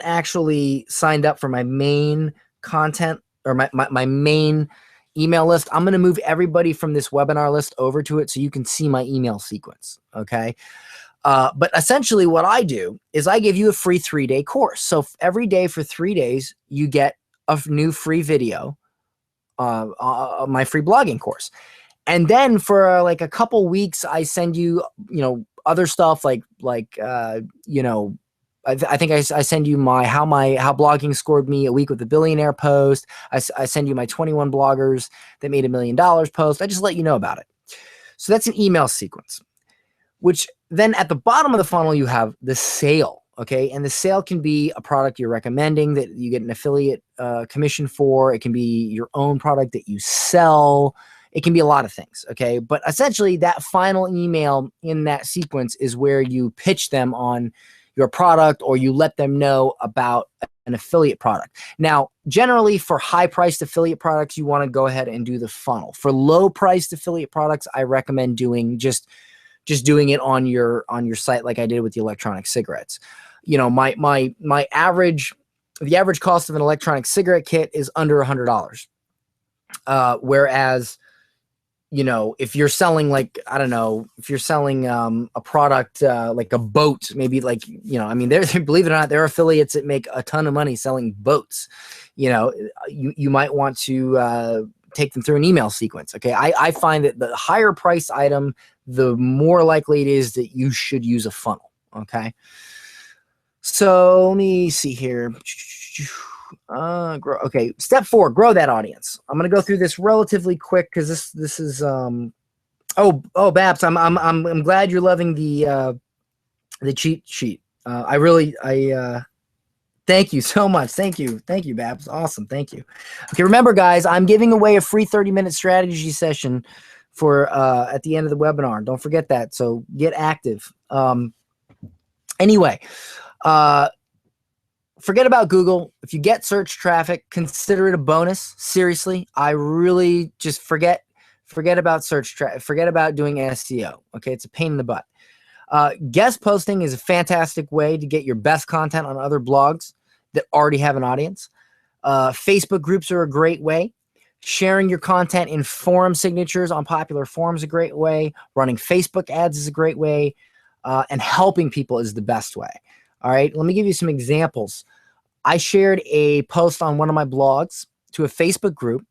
S1: actually signed up for my main content or my main email list, I'm going to move everybody from this webinar list over to it so you can see my email sequence. Okay. But essentially what I do is I give you a free 3-day course. So every day for 3 days, you get a new free video, my free blogging course. And then for like a couple weeks, I send you, other stuff like I think I send you how blogging scored me a week with the billionaire post. I send you my 21 bloggers that made $1 million post. I just let you know about it. So that's an email sequence, which then at the bottom of the funnel, you have the sale. Okay. And the sale can be a product you're recommending that you get an affiliate commission for. It can be your own product that you sell. It can be a lot of things. Okay. But essentially that final email in that sequence is where you pitch them on your product, or you let them know about an affiliate product. Now, generally for high-priced affiliate products, you want to go ahead and do the funnel. For low-priced affiliate products, I recommend doing just doing it on your site, like I did with the electronic cigarettes. My average, the average cost of an electronic cigarette kit is under $100. Whereas, if you're selling if you're selling a product like a boat, maybe believe it or not, there are affiliates that make a ton of money selling boats. You might want to take them through an email sequence. Okay. I find that the higher price item, the more likely it is that you should use a funnel. Okay. So let me see here. Okay. Step 4, grow that audience. I'm going to go through this relatively quick because this is Babs, I'm glad you're loving the cheat sheet. Thank you so much. Thank you, Babs. Awesome. Thank you. Okay. Remember guys, I'm giving away a free 30-minute strategy session for at the end of the webinar. Don't forget that. So get active. Anyway, forget about Google. If you get search traffic, consider it a bonus. Seriously, I really just forget about search traffic. Forget about doing SEO. Okay, it's a pain in the butt. Guest posting is a fantastic way to get your best content on other blogs that already have an audience. Facebook groups are a great way. Sharing your content in forum signatures on popular forums is a great way. Running Facebook ads is a great way. And helping people is the best way. All right, let me give you some examples. I shared a post on one of my blogs to a Facebook group,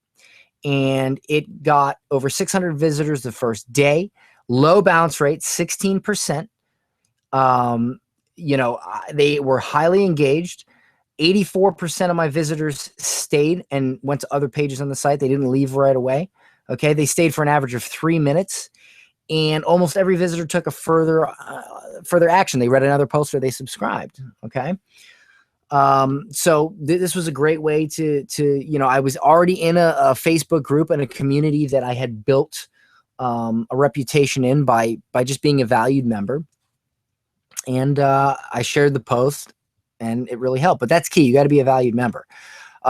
S1: and it got over 600 visitors the first day. Low bounce rate, 16%. They were highly engaged. 84% of my visitors stayed and went to other pages on the site. They didn't leave right away. Okay, they stayed for an average of 3 minutes. And almost every visitor took a further action. They read another post or they subscribed. Okay. So this was a great way to I was already in a Facebook group and a community that I had built a reputation in by just being a valued member. And I shared the post and it really helped. But that's key. You got to be a valued member.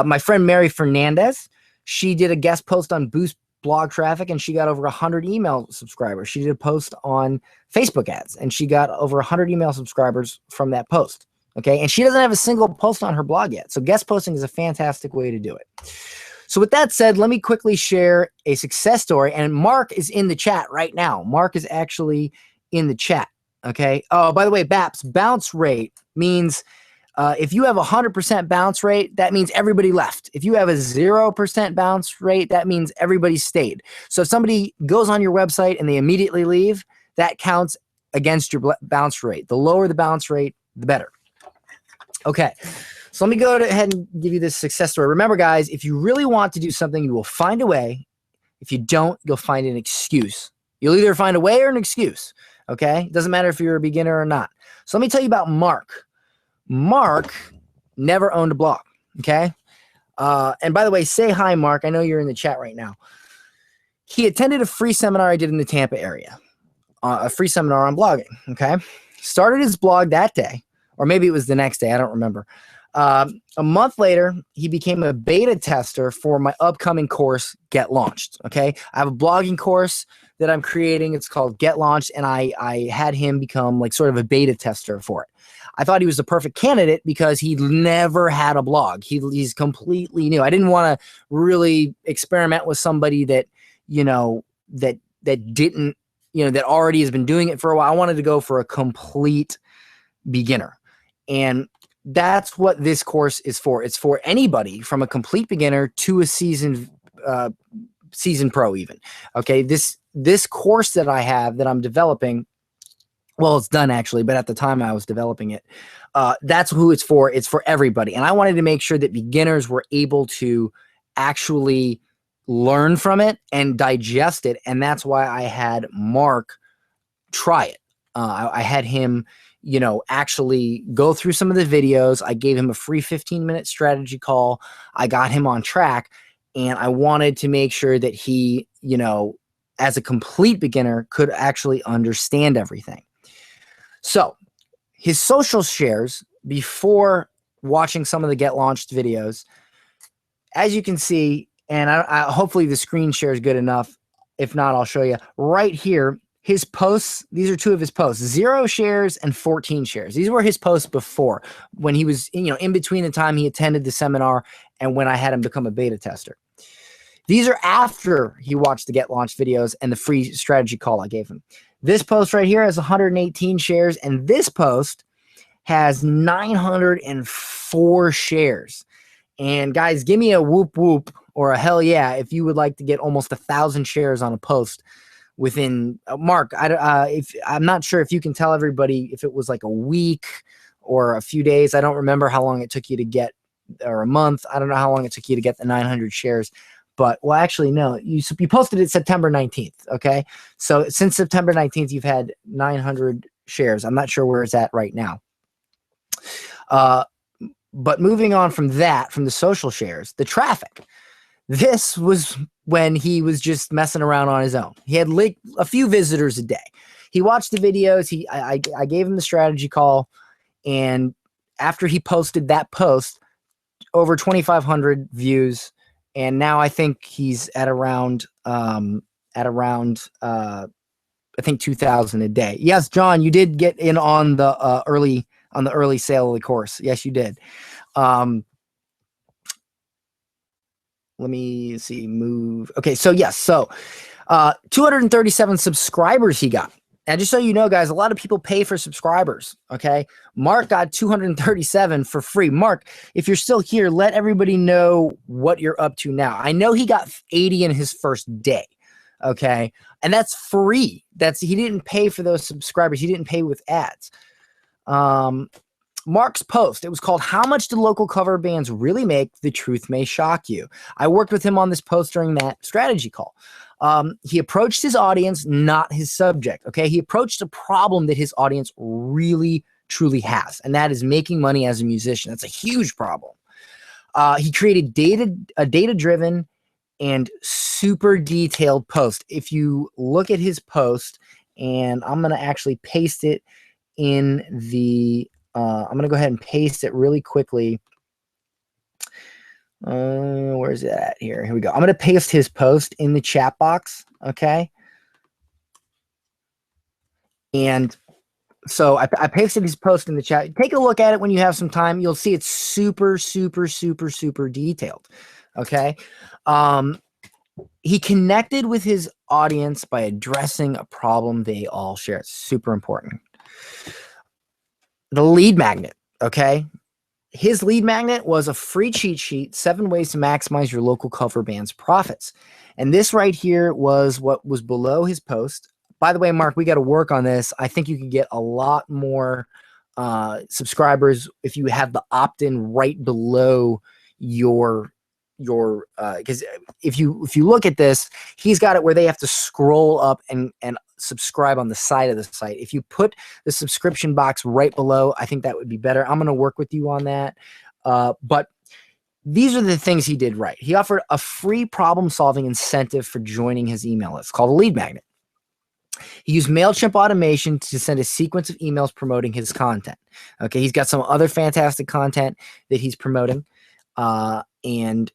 S1: My friend Mary Fernandez, she did a guest post on Boost blog traffic and she got over 100 email subscribers. She did a post on Facebook ads and she got over 100 email subscribers from that post. Okay. And she doesn't have a single post on her blog yet. So guest posting is a fantastic way to do it. So with that said, let me quickly share a success story. And Mark is in the chat right now. Mark is actually in the chat. Okay. Oh, by the way, BAPS, bounce rate means if you have a 100% bounce rate, that means everybody left. If you have a 0% bounce rate, that means everybody stayed. So if somebody goes on your website and they immediately leave, that counts against your bounce rate. The lower the bounce rate, the better. Okay, so let me go ahead and give you this success story. Remember, guys, if you really want to do something, you will find a way. If you don't, you'll find an excuse. You'll either find a way or an excuse. Okay, it doesn't matter if you're a beginner or not. So let me tell you about Mark. Mark never owned a blog, okay? And by the way, say hi, Mark. I know you're in the chat right now. He attended a free seminar I did in the Tampa area, a free seminar on blogging, okay? Started his blog that day, or maybe it was the next day. I don't remember. A month later, he became a beta tester for my upcoming course, Get Launched, okay? I have a blogging course that I'm creating. It's called Get Launched, and I had him become like sort of a beta tester for it. I thought he was the perfect candidate because he never had a blog. He's completely new. I didn't want to really experiment with somebody that, that didn't that already has been doing it for a while. I wanted to go for a complete beginner. And that's what this course is for. It's for anybody from a complete beginner to a seasoned pro even. Okay, this course that I have that I'm developing, well, it's done actually, but at the time I was developing it, that's who it's for. It's for everybody. And I wanted to make sure that beginners were able to actually learn from it and digest it. And that's why I had Mark try it. I had him, actually go through some of the videos. I gave him a free 15-minute strategy call. I got him on track, and I wanted to make sure that he, as a complete beginner, could actually understand everything. So his social shares before watching some of the Get Launched videos, as you can see, and I hopefully the screen share is good enough. If not, I'll show you right here. His posts, these are two of his posts, 0 shares and 14 shares. These were his posts before, when he was, in between the time he attended the seminar and when I had him become a beta tester. These are after he watched the Get Launched videos and the free strategy call I gave him. This post right here has 118 shares, and this post has 904 shares. And guys, give me a whoop whoop or a hell yeah if you would like to get almost 1,000 shares on a post within Mark. I'm not sure if you can tell everybody if it was like a week or a few days. I don't remember how long it took you to get, or a month. I don't know how long it took you to get the 900 shares. But, well, actually, no, you posted it September 19th, okay? So since September 19th, you've had 900 shares. I'm not sure where it's at right now. But moving on from that, from the social shares, the traffic. This was when he was just messing around on his own. He had like a few visitors a day. He watched the videos. I gave him the strategy call. And after he posted that post, over 2,500 views. And now I think he's at around I think 2,000 a day. Yes, John, you did get in on the early sale of the course. Yes, you did. Let me see, move. Okay, so yes, 237 subscribers he got. And just so you know, guys, a lot of people pay for subscribers, okay? Mark got 237 for free. Mark, if you're still here, let everybody know what you're up to now. I know he got 80 in his first day, okay? And that's free. He didn't pay for those subscribers. He didn't pay with ads. Mark's post, it was called "How Much Do Local Cover Bands Really Make? The Truth May Shock You." I worked with him on this post during that strategy call. He approached his audience, not his subject. Okay. He approached a problem that his audience really, truly has, and that is making money as a musician. That's a huge problem. He created a data-driven and super detailed post. If you look at his post, and I'm going to actually paste it in the, I'm going to go ahead and paste it really quickly. Where's it at? Here we go. I'm going to paste his post in the chat box. Okay. And so I pasted his post in the chat. Take a look at it when you have some time. You'll see it's super, super, super, super detailed. Okay. He connected with his audience by addressing a problem they all share. It's super important. The lead magnet. Okay. His lead magnet was a free cheat sheet, 7 ways to maximize your local cover band's profits. And this right here was what was below his post. By the way, Mark, we got to work on this. I think you could get a lot more subscribers if you have the opt-in right below your because if you look at this, he's got it where they have to scroll up and subscribe on the side of the site. If you put the subscription box right below, I think that would be better. I'm going to work with you on that. But these are the things he did right. He offered a free problem-solving incentive for joining his email list called a lead magnet. He used MailChimp automation to send a sequence of emails promoting his content. Okay, he's got some other fantastic content that he's promoting. And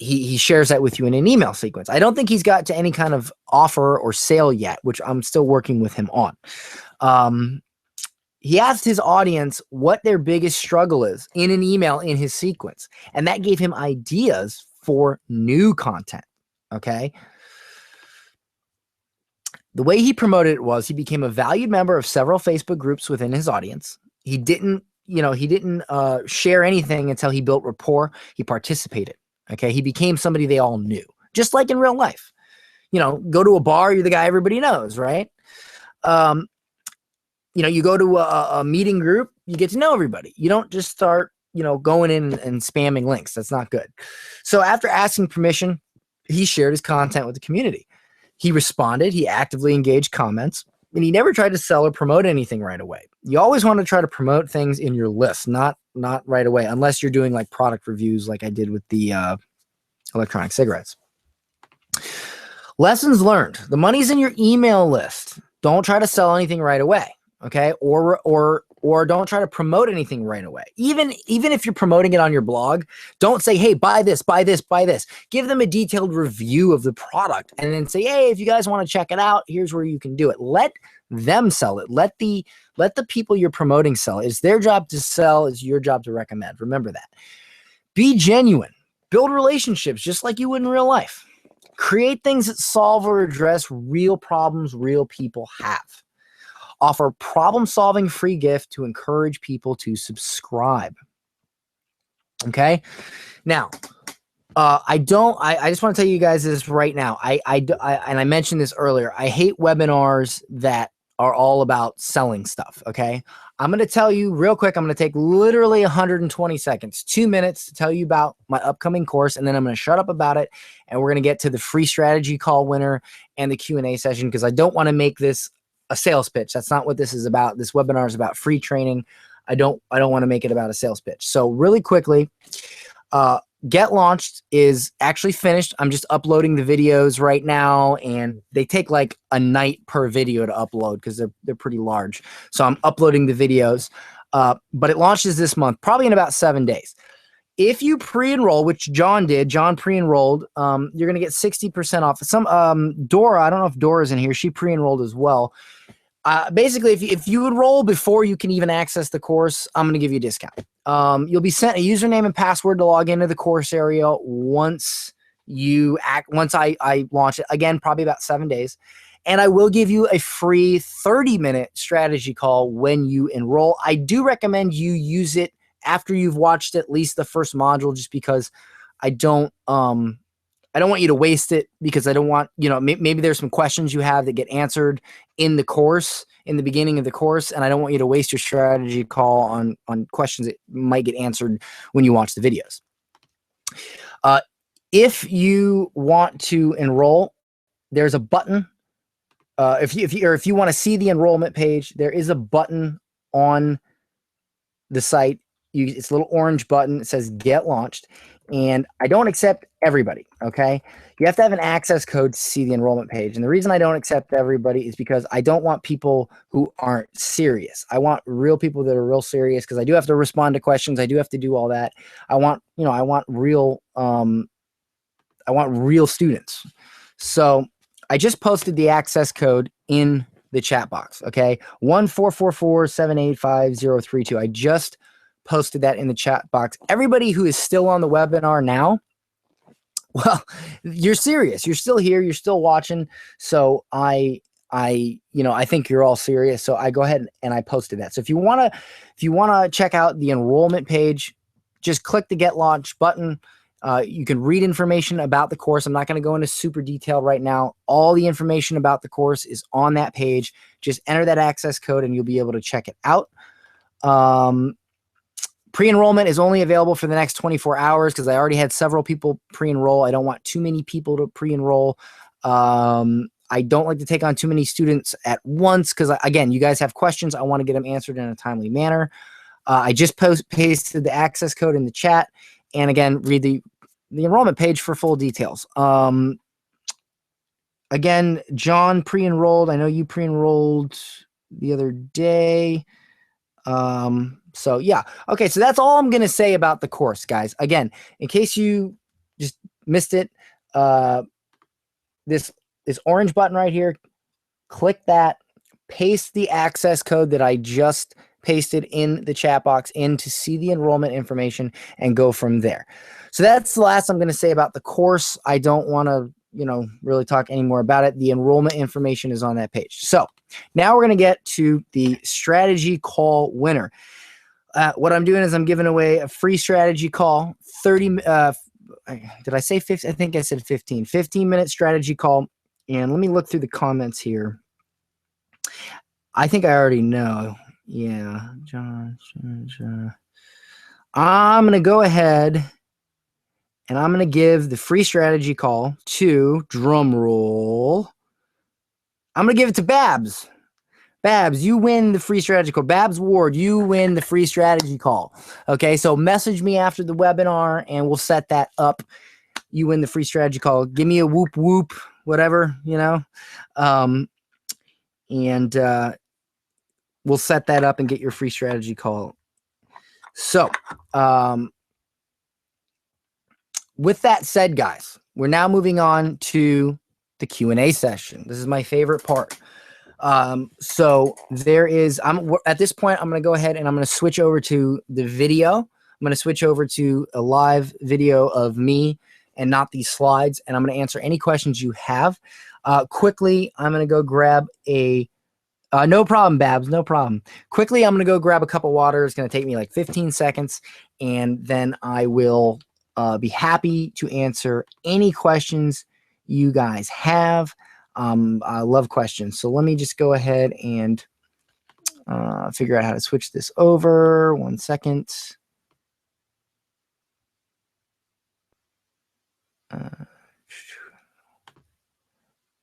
S1: he shares that with you in an email sequence. I don't think he's got to any kind of offer or sale yet, which I'm still working with him on. He asked his audience what their biggest struggle is in an email in his sequence, and that gave him ideas for new content. Okay. The way he promoted it was he became a valued member of several Facebook groups within his audience. He didn't share anything until he built rapport. He participated. Okay. He became somebody they all knew, just like in real life. Go to a bar, you're the guy everybody knows, right? You go to a meeting group, you get to know everybody. You don't just start, going in and spamming links. That's not good. So after asking permission, he shared his content with the community. He responded, he actively engaged comments, and he never tried to sell or promote anything right away. You always want to try to promote things in your list, not right away, unless you're doing like product reviews like I did with the electronic cigarettes. Lessons learned. The money's in your email list. Don't try to sell anything right away, okay? Or don't try to promote anything right away. Even if you're promoting it on your blog, don't say, hey, buy this, buy this, buy this. Give them a detailed review of the product and then say, hey, if you guys want to check it out, here's where you can do it. Let them sell it. Let the people you're promoting sell it. It's their job to sell. It's your job to recommend. Remember that. Be genuine. Build relationships just like you would in real life. Create things that solve or address real problems real people have. Offer problem-solving free gift to encourage people to subscribe. Okay? Now, I just want to tell you guys this right now. And I mentioned this earlier. I hate webinars that are all about selling stuff, okay? I'm going to tell you real quick. I'm going to take literally 120 seconds, 2 minutes to tell you about my upcoming course, and then I'm going to shut up about it, and we're going to get to the free strategy call winner and the Q&A session because I don't want to make this a sales pitch. That's not what this is about. This webinar is about free training. I don't want to make it about a sales pitch. So really quickly, Get Launched is actually finished. I'm just uploading the videos right now, and they take like a night per video to upload because they're pretty large. So I'm uploading the videos, but it launches this month, probably in about 7 days. If you pre-enroll, which John did, John pre-enrolled, you're going to get 60% off. Dora, I don't know if Dora's in here. She pre-enrolled as well. Basically, if you enroll before you can even access the course, I'm going to give you a discount. You'll be sent a username and password to log into the course area once I launch it. Again, probably about 7 days. And I will give you a free 30-minute strategy call when you enroll. I do recommend you use it after you've watched at least the first module, just because I don't want you to waste it, because I don't want, maybe there's some questions you have that get answered in the course, in the beginning of the course, and I don't want you to waste your strategy call on questions that might get answered when you watch the videos. If you want to enroll, there's a button. If you want to see the enrollment page, there is a button on the site. It's a little orange button. It says Get Launched. And I don't accept everybody, okay? You have to have an access code to see the enrollment page. And the reason I don't accept everybody is because I don't want people who aren't serious. I want real people that are real serious, because I do have to respond to questions. I do have to do all that. I want real students. So I just posted the access code in the chat box, okay? 1-444-785-032. I just posted that in the chat box. Everybody who is still on the webinar now, well, you're serious. You're still here. You're still watching. So I think you're all serious. So I go ahead and I posted that. So if you want to check out the enrollment page, just click the Get Launched button. You can read information about the course. I'm not going to go into super detail right now. All the information about the course is on that page. Just enter that access code and you'll be able to check it out. Pre-enrollment is only available for the next 24 hours because I already had several people pre-enroll. I don't want too many people to pre-enroll. I don't like to take on too many students at once because, again, you guys have questions. I want to get them answered in a timely manner. I just pasted the access code in the chat. And, again, read the enrollment page for full details. Again, John pre-enrolled. I know you pre-enrolled the other day. So yeah. Okay. So that's all I'm going to say about the course, guys. Again, in case you just missed it, this orange button right here, click that, paste the access code that I just pasted in the chat box in to see the enrollment information and go from there. So that's the last I'm going to say about the course. I don't want to really talk any more about it. The enrollment information is on that page. So now we're going to get to the strategy call winner. What I'm doing is I'm giving away a free strategy call, 30, did I say 50? I think I said 15-minute strategy call. And let me look through the comments here. I think I already know. Yeah. John. I'm going to go ahead and I'm going to give the free strategy call to, drum roll, I'm going to give it to Babs. Babs, you win the free strategy call. Babs Ward, you win the free strategy call. Okay, so message me after the webinar and we'll set that up. You win the free strategy call. Give me a whoop whoop, whatever, and we'll set that up and get your free strategy call. So with that said, guys, we're now moving on to the Q&A session. This is my favorite part. So there is, at this point, I'm going to go ahead and I'm going to switch over to the video. I'm going to switch over to a live video of me and not these slides. And I'm going to answer any questions you have. Quickly, I'm going to go grab no problem, Babs, no problem. Quickly, I'm going to go grab a cup of water. It's going to take me like 15 seconds. And then I will be happy to answer any questions you guys have. I love questions. So let me just go ahead and figure out how to switch this over. 1 second.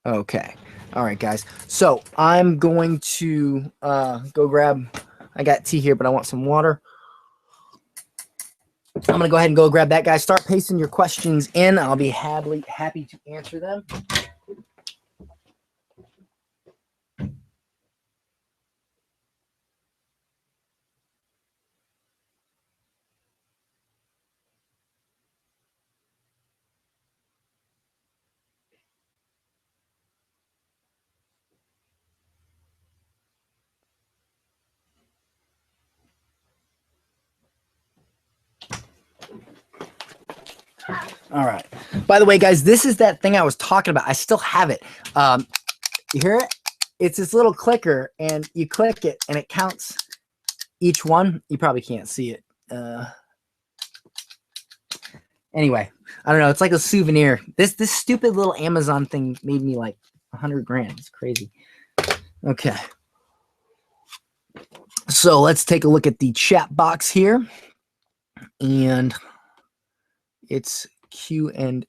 S1: Okay. All right, guys. So I'm going to go grab, I got tea here, but I want some water. I'm going to go ahead and go grab that, guys. Start pasting your questions in. I'll be happy to answer them. All right. By the way, guys, this is that thing I was talking about. I still have it. You hear it? It's this little clicker, and you click it, and it counts each one. You probably can't see it. Anyway, I don't know. It's like a souvenir. This stupid little Amazon thing made me like 100 grand. It's crazy. Okay. So let's take a look at the chat box here. And it's Q&A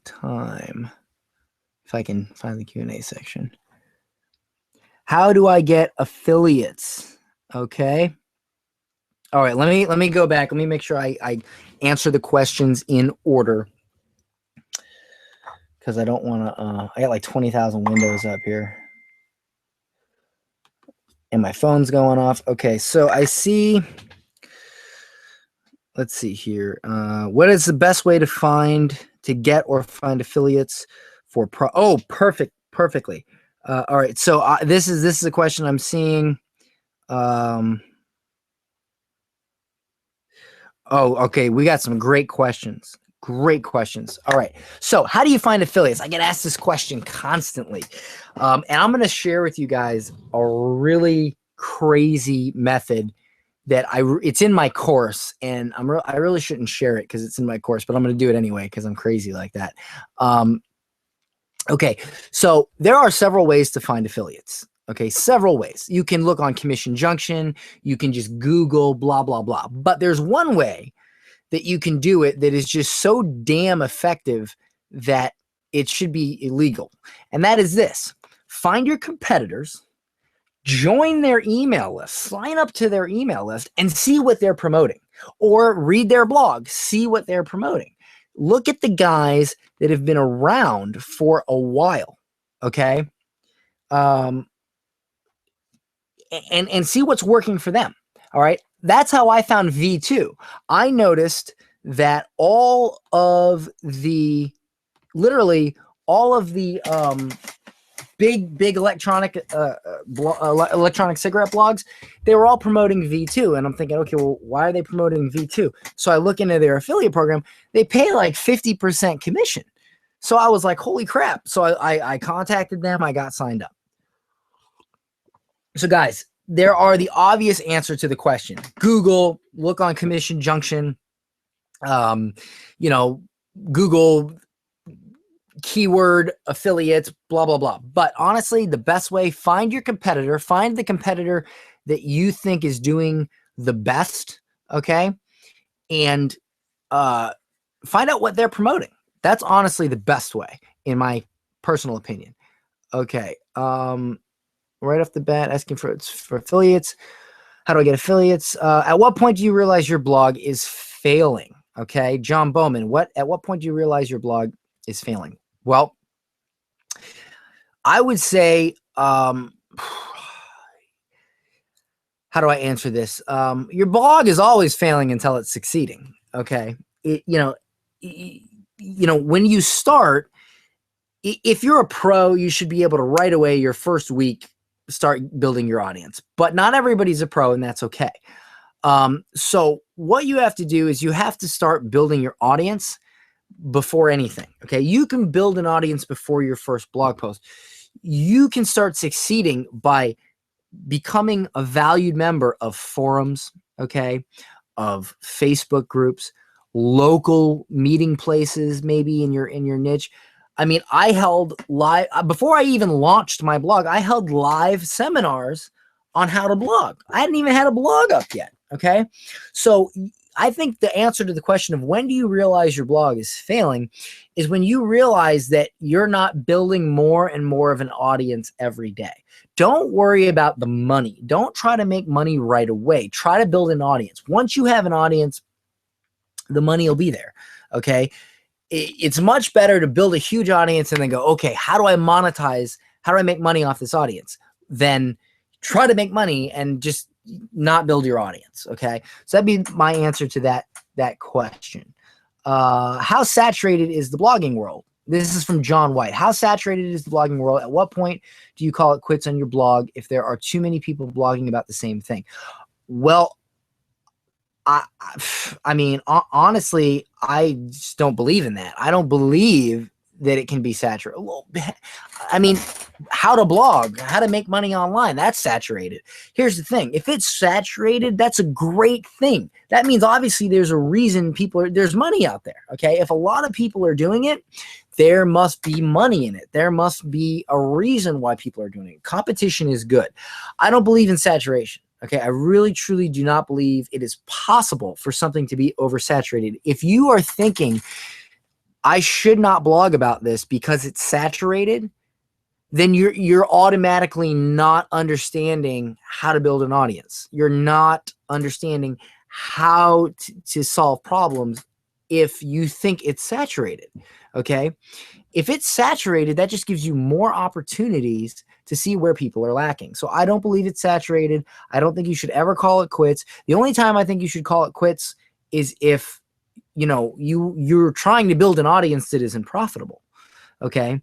S1: time. If I can find the Q&A section. How do I get affiliates? Okay. All right, let me go back. Let me make sure I answer the questions in order, because I don't want to I got like 20,000 windows up here. And my phone's going off. Okay, so I see, let's see here. What is the best way to get or find affiliates for perfectly. All right, so this is a question I'm seeing. Oh, okay, we got some great questions. Great questions. All right, so how do you find affiliates? I get asked this question constantly. And I'm going to share with you guys a really crazy method that it's in my course, and I really shouldn't share it because it's in my course, but I'm going to do it anyway because I'm crazy like that. Okay, so there are several ways to find affiliates. Okay, several ways. You can look on Commission Junction. You can just Google blah, blah, blah. But there's one way that you can do it that is just so damn effective that it should be illegal. And that is this. Find your competitors, join their email list, sign up to their email list, and see what they're promoting. Or read their blog, see what they're promoting. Look at the guys that have been around for a while, okay? And see what's working for them, all right? That's how I found V2. I noticed that literally all of the big electronic cigarette blogs, they were all promoting V2. And I'm thinking, okay, well, why are they promoting V2? So I look into their affiliate program. They pay like 50% commission. So I was like, holy crap. So I contacted them. I got signed up. So guys, there are the obvious answer to the question. Google, look on Commission Junction, you know, Google keyword affiliates, blah, blah, blah. But honestly, the best way, find your competitor, find the competitor that you think is doing the best, okay? And find out what they're promoting. That's honestly the best way, in my personal opinion. Okay. Right off the bat, asking for affiliates. How do I get affiliates? At what point do you realize your blog is failing? Okay, John Bowman. At what point do you realize your blog is failing? Well, I would say, how do I answer this? Your blog is always failing until it's succeeding. Okay, when you start, if you're a pro, you should be able to right away, your first week, start building your audience. But not everybody's a pro, and that's okay. So what you have to do is you have to start building your audience before anything. Okay, you can build an audience before your first blog post. You can start succeeding by becoming a valued member of forums, okay, of Facebook groups, local meeting places, maybe in your niche. I mean, I held live, before I even launched my blog, I held live seminars on how to blog. I hadn't even had a blog up yet, okay? So I think the answer to the question of when do you realize your blog is failing is when you realize that you're not building more and more of an audience every day. Don't worry about the money. Don't try to make money right away. Try to build an audience. Once you have an audience, the money will be there, okay? It's much better to build a huge audience and then go, okay, how do I monetize? How do I make money off this audience? Than try to make money and just not build your audience, okay? So that'd be my answer to that question. How saturated is the blogging world? This is from John White. How saturated is the blogging world? At what point do you call it quits on your blog if there are too many people blogging about the same thing? Well, I mean, honestly, I just don't believe in that. I don't believe that it can be saturated. Well, I mean, how to blog, how to make money online, that's saturated. Here's the thing. If it's saturated, that's a great thing. That means obviously there's a reason there's money out there, okay? If a lot of people are doing it, there must be money in it. There must be a reason why people are doing it. Competition is good. I don't believe in saturation. Okay, I really, truly do not believe it is possible for something to be oversaturated. If you are thinking, I should not blog about this because it's saturated, then you're automatically not understanding how to build an audience. You're not understanding how to solve problems if you think it's saturated, okay? If it's saturated, that just gives you more opportunities to see where people are lacking. So I don't believe it's saturated. I don't think you should ever call it quits. The only time I think you should call it quits is if, you're trying to build an audience that isn't profitable. Okay.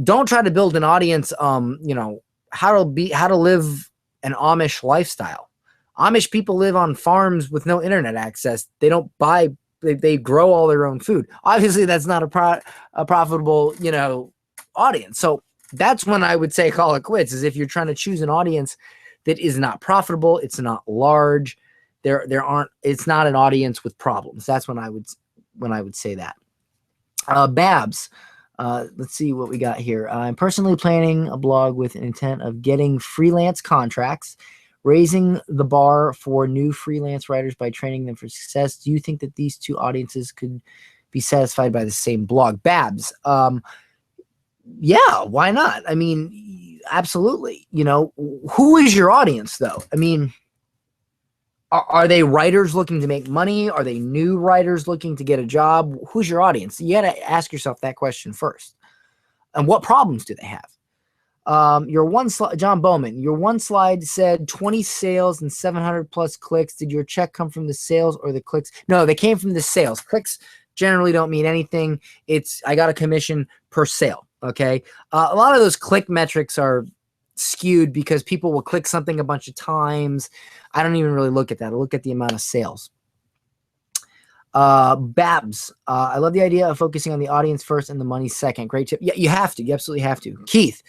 S1: Don't try to build an audience, how to live an Amish lifestyle. Amish people live on farms with no internet access. They don't buy, they grow all their own food. Obviously that's not a profitable, audience. So that's when I would say call it quits, is if you're trying to choose an audience that is not profitable, it's not large, it's not an audience with problems. That's when I would say that. Babs, let's see what we got here. I'm personally planning a blog with an intent of getting freelance contracts, raising the bar for new freelance writers by training them for success. Do you think that these two audiences could be satisfied by the same blog? Babs, yeah, why not? I mean, absolutely. Who is your audience though? I mean, are they writers looking to make money? Are they new writers looking to get a job? Who's your audience? You got to ask yourself that question first. And what problems do they have? Your one slide, John Bowman, your one slide said 20 sales and 700 plus clicks. Did your check come from the sales or the clicks? No, they came from the sales. Clicks generally don't mean anything. I got a commission per sale. Okay. A lot of those click metrics are skewed because people will click something a bunch of times. I don't even really look at that. I look at the amount of sales. Babs, I love the idea of focusing on the audience first and the money second. Great tip. Yeah, you have to. You absolutely have to. Keith,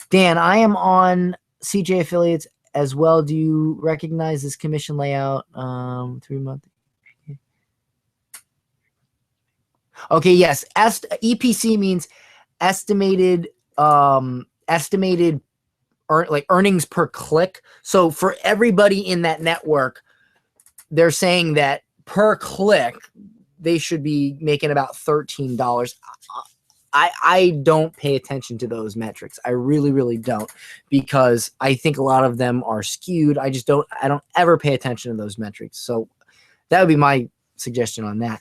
S1: Dan, I am on CJ affiliates as well. Do you recognize this commission layout? 3 month. Okay, yes. EPC means estimated earnings per click. So for everybody in that network, they're saying that per click they should be making about $13. I don't pay attention to those metrics. I really, really don't, because I think a lot of them are skewed. I don't ever pay attention to those metrics. So that would be my suggestion on that.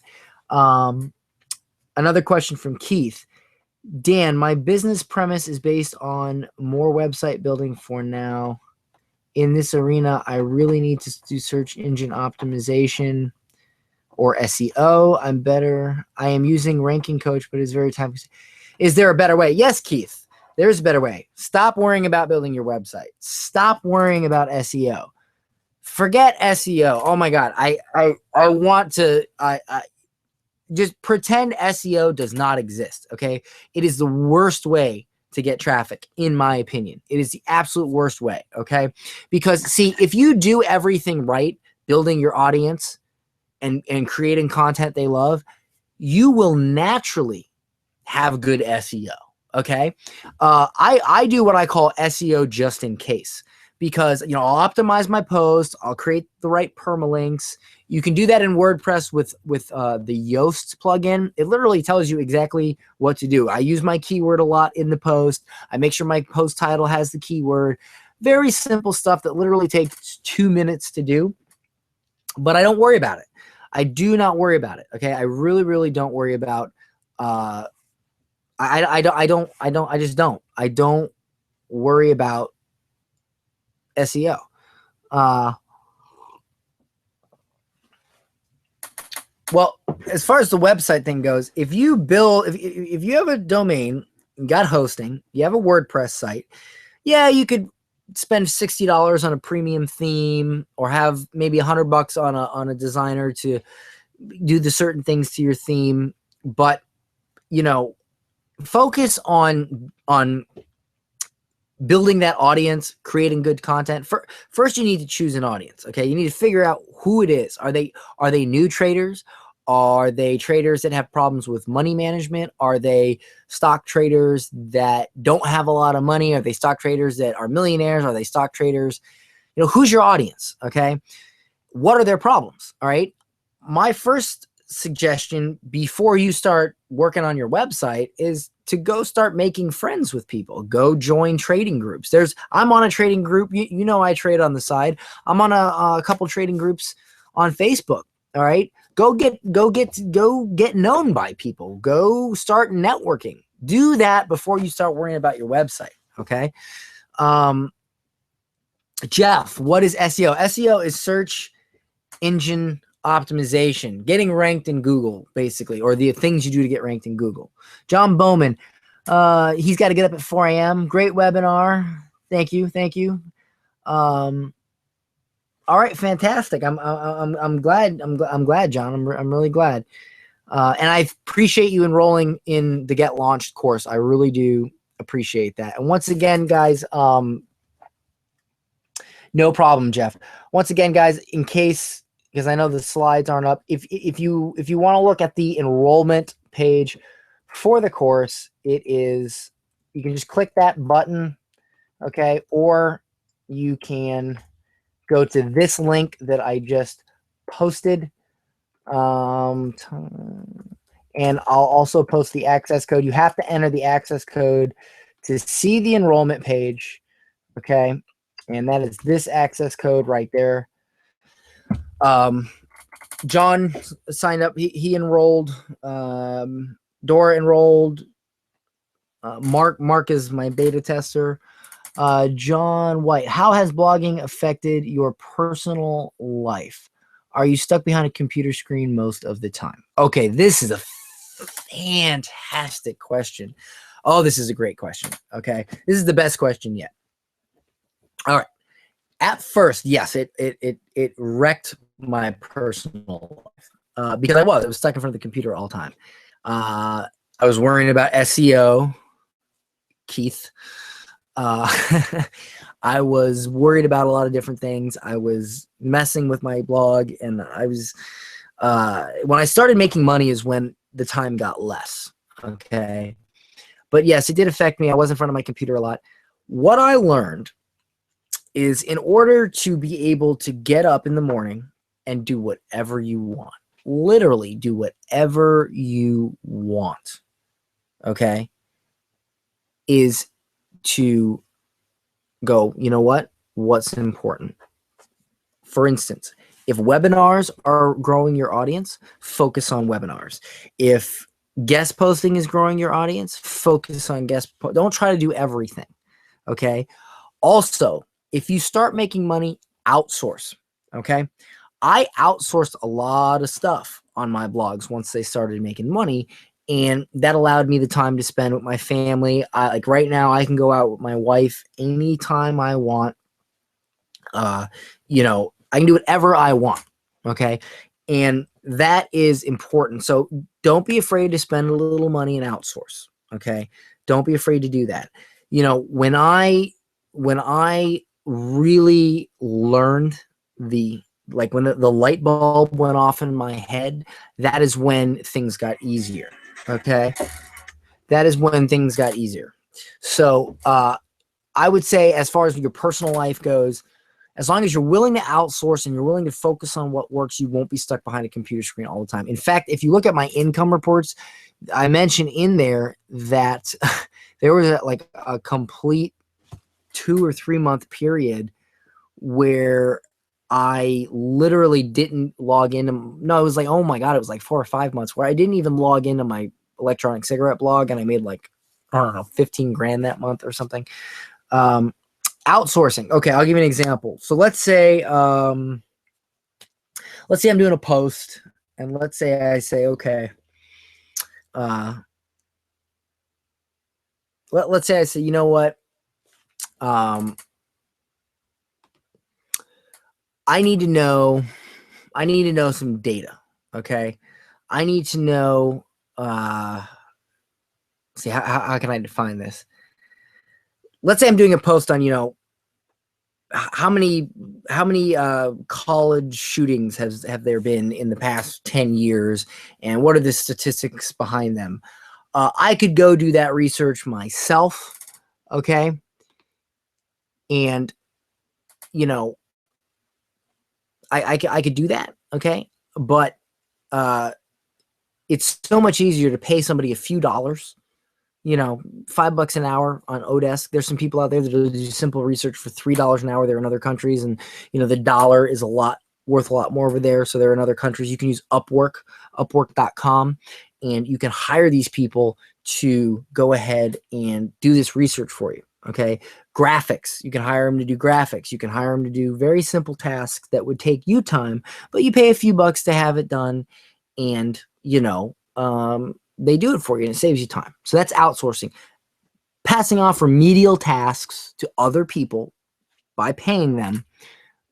S1: Another question from Keith. Dan, my business premise is based on more website building for now. In this arena, I really need to do search engine optimization or SEO. I am using Ranking Coach, but it's very time. Is there a better way? Yes, Keith, there's a better way. Stop worrying about building your website. Stop worrying about SEO. Forget SEO. Oh my God. I want to, just pretend SEO does not exist. Okay. It is the worst way to get traffic, in my opinion. It is the absolute worst way. Okay. Because see, if you do everything right, building your audience and creating content they love, you will naturally have good SEO. Okay. I do what I call SEO just in case, because, I'll optimize my post. I'll create the right permalinks. You can do that in WordPress with the Yoast plugin. It literally tells you exactly what to do. I use my keyword a lot in the post. I make sure my post title has the keyword. Very simple stuff that literally takes 2 minutes to do, but I don't worry about it. I do not worry about it. Okay. I really, really don't worry about, I just don't worry about SEO. Well, as far as the website thing goes, if you have a domain, you got hosting, you have a WordPress site, yeah, you could spend $60 on a premium theme, or have maybe $100 on a designer to do the certain things to your theme. But, focus on building that audience, creating good content. First, you need to choose an audience. Okay. You need to figure out who it is. Are they new traders? Are they traders that have problems with money management? Are they stock traders that don't have a lot of money? Are they stock traders that are millionaires? Are they stock traders? Who's your audience? Okay. What are their problems? All right. My first suggestion before you start working on your website is to go start making friends with people. Go join trading groups. I'm on a trading group. I trade on the side. I'm on a couple trading groups on Facebook. All right. Go get known by people. Go start networking. Do that before you start worrying about your website. Okay. Jeff, what is SEO? SEO is search engine optimization, getting ranked in Google, basically, or the things you do to get ranked in Google. John Bowman, he's got to get up at 4 a.m. Great webinar. Thank you. All right, fantastic. I'm glad. I'm glad, John. I'm really glad. And I appreciate you enrolling in the Get Launched course. I really do appreciate that. And once again, guys, no problem, Jeff. Once again, guys, in case, because I know the slides aren't up, if you want to look at the enrollment page for the course, you can just click that button, okay, or you can go to this link that I just posted, and I'll also post the access code. You have to enter the access code to see the enrollment page, okay, and that is this access code right there. John signed up. He enrolled. Dora enrolled. Mark is my beta tester. John White, how has blogging affected your personal life? Are you stuck behind a computer screen most of the time? Okay, this is a fantastic question. Oh, this is a great question. Okay, this is the best question yet. All right. At first, yes, it wrecked my personal life. because I was stuck in front of the computer all the time. I was worrying about SEO, Keith. I was worried about a lot of different things. I was messing with my blog, and I was when I started making money is when the time got less. Okay. But yes, it did affect me. I was in front of my computer a lot. What I learned is in order to be able to get up in the morning and do whatever you want, literally do whatever you want, okay, is to go, you know what? What's important? For instance, if webinars are growing your audience, focus on webinars. If guest posting is growing your audience, focus on don't try to do everything, okay? Also, if you start making money, outsource, okay? I outsourced a lot of stuff on my blogs once they started making money, and that allowed me the time to spend with my family. Like right now, I can go out with my wife anytime I want. You know, I can do whatever I want, okay? And that is important. So don't be afraid to spend a little money and outsource, okay? Don't be afraid to do that. You know, when I really learned when the light bulb went off in my head, that is when things got easier, okay? That is when things got easier. So I would say, as far as your personal life goes, as long as you're willing to outsource and you're willing to focus on what works, you won't be stuck behind a computer screen all the time. In fact, if you look at my income reports, I mentioned in there that there was a complete 2 or 3 month period where I literally didn't log into. No, it was like, oh my God, it was like 4 or 5 months where I didn't even log into my electronic cigarette blog, and I made like, I don't know, 15 grand that month or something. Outsourcing. Okay, I'll give you an example. So let's say I'm doing a post, and let's say I say, okay, let's say I say, you know what, I need to know some data. Okay, I need to know. See, how can I define this? Let's say I'm doing a post on, you know, how many college shootings have there been in the past 10 years, and what are the statistics behind them? I could go do that research myself, okay? And, you know, I could do that, okay? But it's so much easier to pay somebody a few dollars, you know, $5 an hour on Odesk. There's some people out there that do simple research for $3 an hour. They're in other countries, and you know the dollar is worth a lot more over there. So they're in other countries. You can use Upwork.com, and you can hire these people to go ahead and do this research for you. Okay, graphics. You can hire them to do graphics. You can hire them to do very simple tasks that would take you time, but you pay a few bucks to have it done, and you know. They do it for you, and it saves you time. So that's outsourcing. Passing off remedial tasks to other people by paying them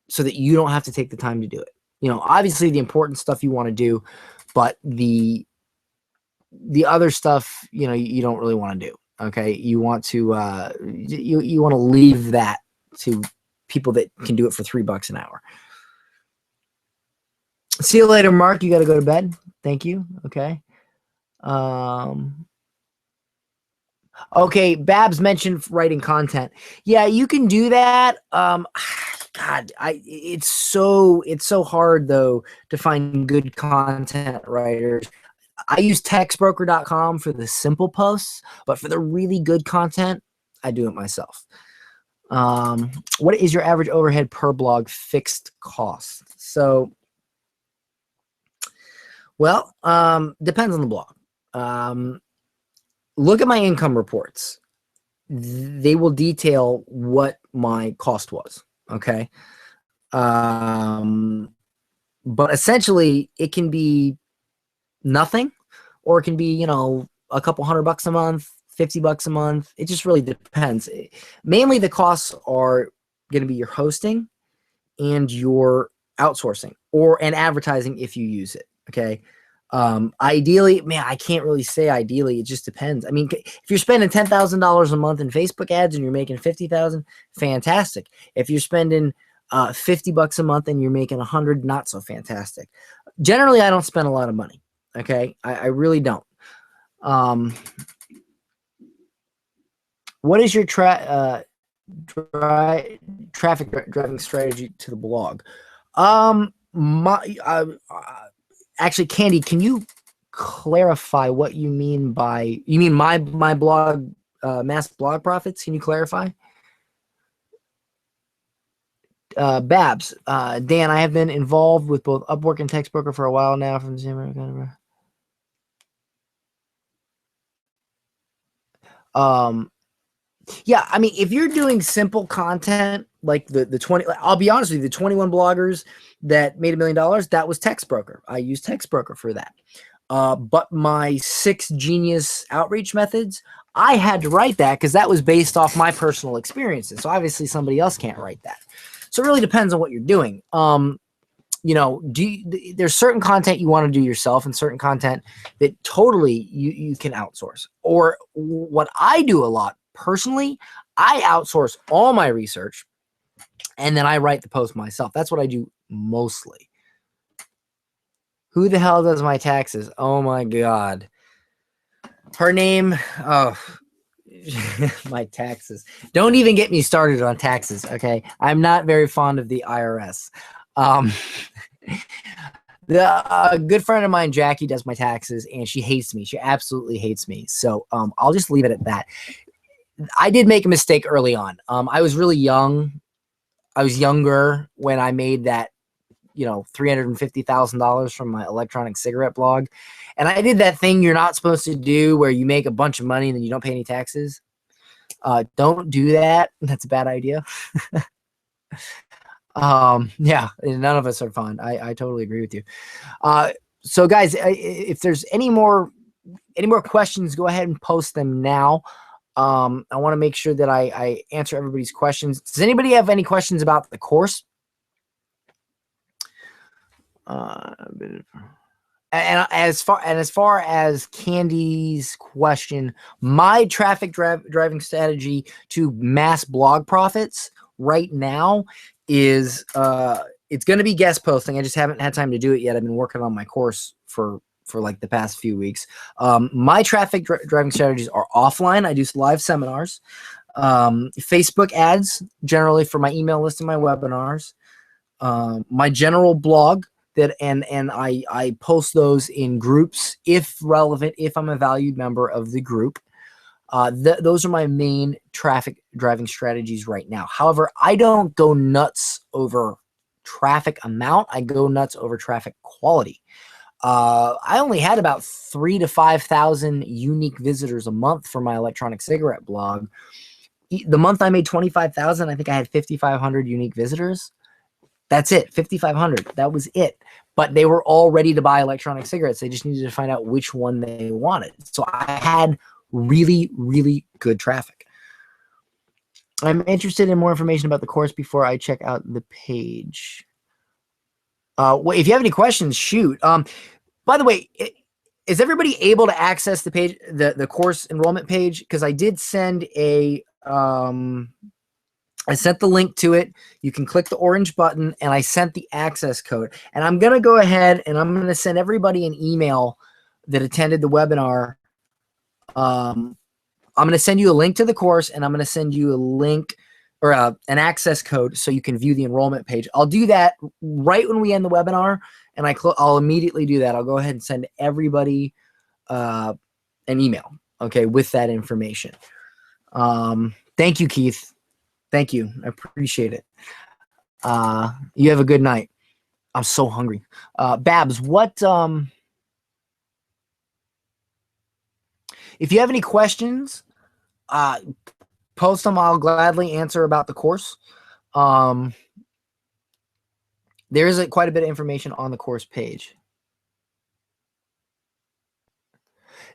S1: so that you don't have to take the time to do it. You know, obviously the important stuff you want to do, but the other stuff, you know, you don't really want to do. Okay, you want to you want to leave that to people that can do it for $3 an hour. See you later, Mark. You got to go to bed. Thank you. Okay. Okay, Babs mentioned writing content. Yeah, you can do that. God, it's so hard though to find good content writers. I use textbroker.com for the simple posts, but for the really good content, I do it myself. What is your average overhead per blog fixed cost? So, well, depends on the blog. Look at my income reports. They will detail what my cost was. Okay. But essentially it can be nothing, or it can be, you know, a couple $100 a month, $50 a month. It just really depends. Mainly the costs are going to be your hosting and your outsourcing and advertising if you use it. Okay. Ideally, man, I can't really say ideally. It just depends. I mean, if you're spending $10,000 a month in Facebook ads and you're making 50,000, fantastic. If you're spending $50 a month and you're making 100, not so fantastic. Generally, I don't spend a lot of money. Okay. I really don't. What is your traffic driving strategy to the blog? Actually, Candy, can you clarify what you mean by, you mean my blog, Mass Blog Profits? Can you clarify? Babs, Dan, I have been involved with both Upwork and Textbroker for a while now. From the same yeah, I mean, if you're doing simple content like the 20, I'll be honest with you, the 21 bloggers that made $1 million, that was Textbroker. I used Textbroker for that. But my 6 genius outreach methods, I had to write that because that was based off my personal experiences. So obviously somebody else can't write that. So it really depends on what you're doing. You know, there's certain content you want to do yourself and certain content that totally you can outsource. Or what I do a lot personally, I outsource all my research and then I write the post myself. That's what I do mostly. Who the hell does my taxes? Oh my God. Her name, oh, my taxes. Don't even get me started on taxes, okay? I'm not very fond of the IRS. A good friend of mine, Jackie, does my taxes, and she hates me. She absolutely hates me. So I'll just leave it at that. I did make a mistake early on. I was really young. I was younger when I made that, you know, $350,000 from my electronic cigarette blog. And I did that thing you're not supposed to do where you make a bunch of money and then you don't pay any taxes. Don't do that. That's a bad idea. Yeah, none of us are fun. I totally agree with you. So guys, if there's any more questions, go ahead and post them now. I want to make sure that I answer everybody's questions. Does anybody have any questions about the course? And as far as Candy's question, my traffic driving strategy to mass blog profits right now is it's going to be guest posting. I just haven't had time to do it yet. I've been working on my course for like the past few weeks. My traffic driving strategies are offline. I do live seminars, Facebook ads generally for my email list and my webinars, my general blog that and I post those in groups if relevant, if I'm a valued member of the group. Those are my main traffic driving strategies right now. However, I don't go nuts over traffic amount. I go nuts over traffic quality. I only had about 3,000 to 5,000 unique visitors a month for my electronic cigarette blog. The month I made 25,000, I think I had 5,500 unique visitors. That's it, 5,500. That was it. But they were all ready to buy electronic cigarettes. They just needed to find out which one they wanted. So I had really, really good traffic. I'm interested in more information about the course before I check out the page. Well, if you have any questions, shoot. By the way, is everybody able to access the page, the course enrollment page? Because I did send a I sent the link to it. You can click the orange button, and I sent the access code. And I'm going to go ahead and I'm going to send everybody an email that attended the webinar. I'm going to send you a link to the course, and I'm going to send you a link or an access code so you can view the enrollment page. I'll do that right when we end the webinar, and I'll immediately do that. I'll go ahead and send everybody an email, okay, with that information. Thank you, Keith. Thank you. I appreciate it. You have a good night. I'm so hungry. Babs, what if you have any questions, post them. I'll gladly answer about the course. There is quite a bit of information on the course page.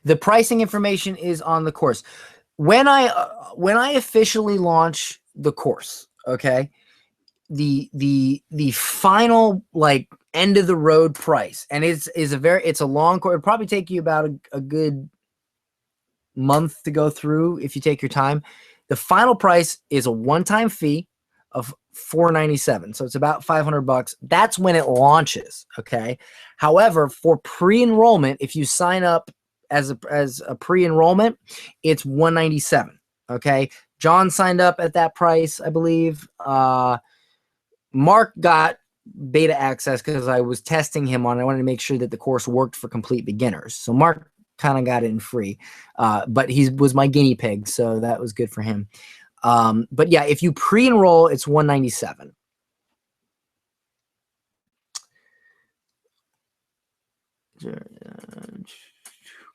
S1: The pricing information is on the course. When I officially launch the course, okay, the final like end of the road price, and it's a long course. It'll probably take you about a good month to go through if you take your time. The final price is a one-time fee of $497, so it's about $500. That's when it launches. Okay. However, for pre-enrollment, if you sign up as a pre-enrollment, it's $197. Okay. John signed up at that price, I believe. Mark got beta access because I was testing him on it. I wanted to make sure that the course worked for complete beginners. So Mark kind of got it in free, but he was my guinea pig, so that was good for him. But yeah, if you pre-enroll, it's $197.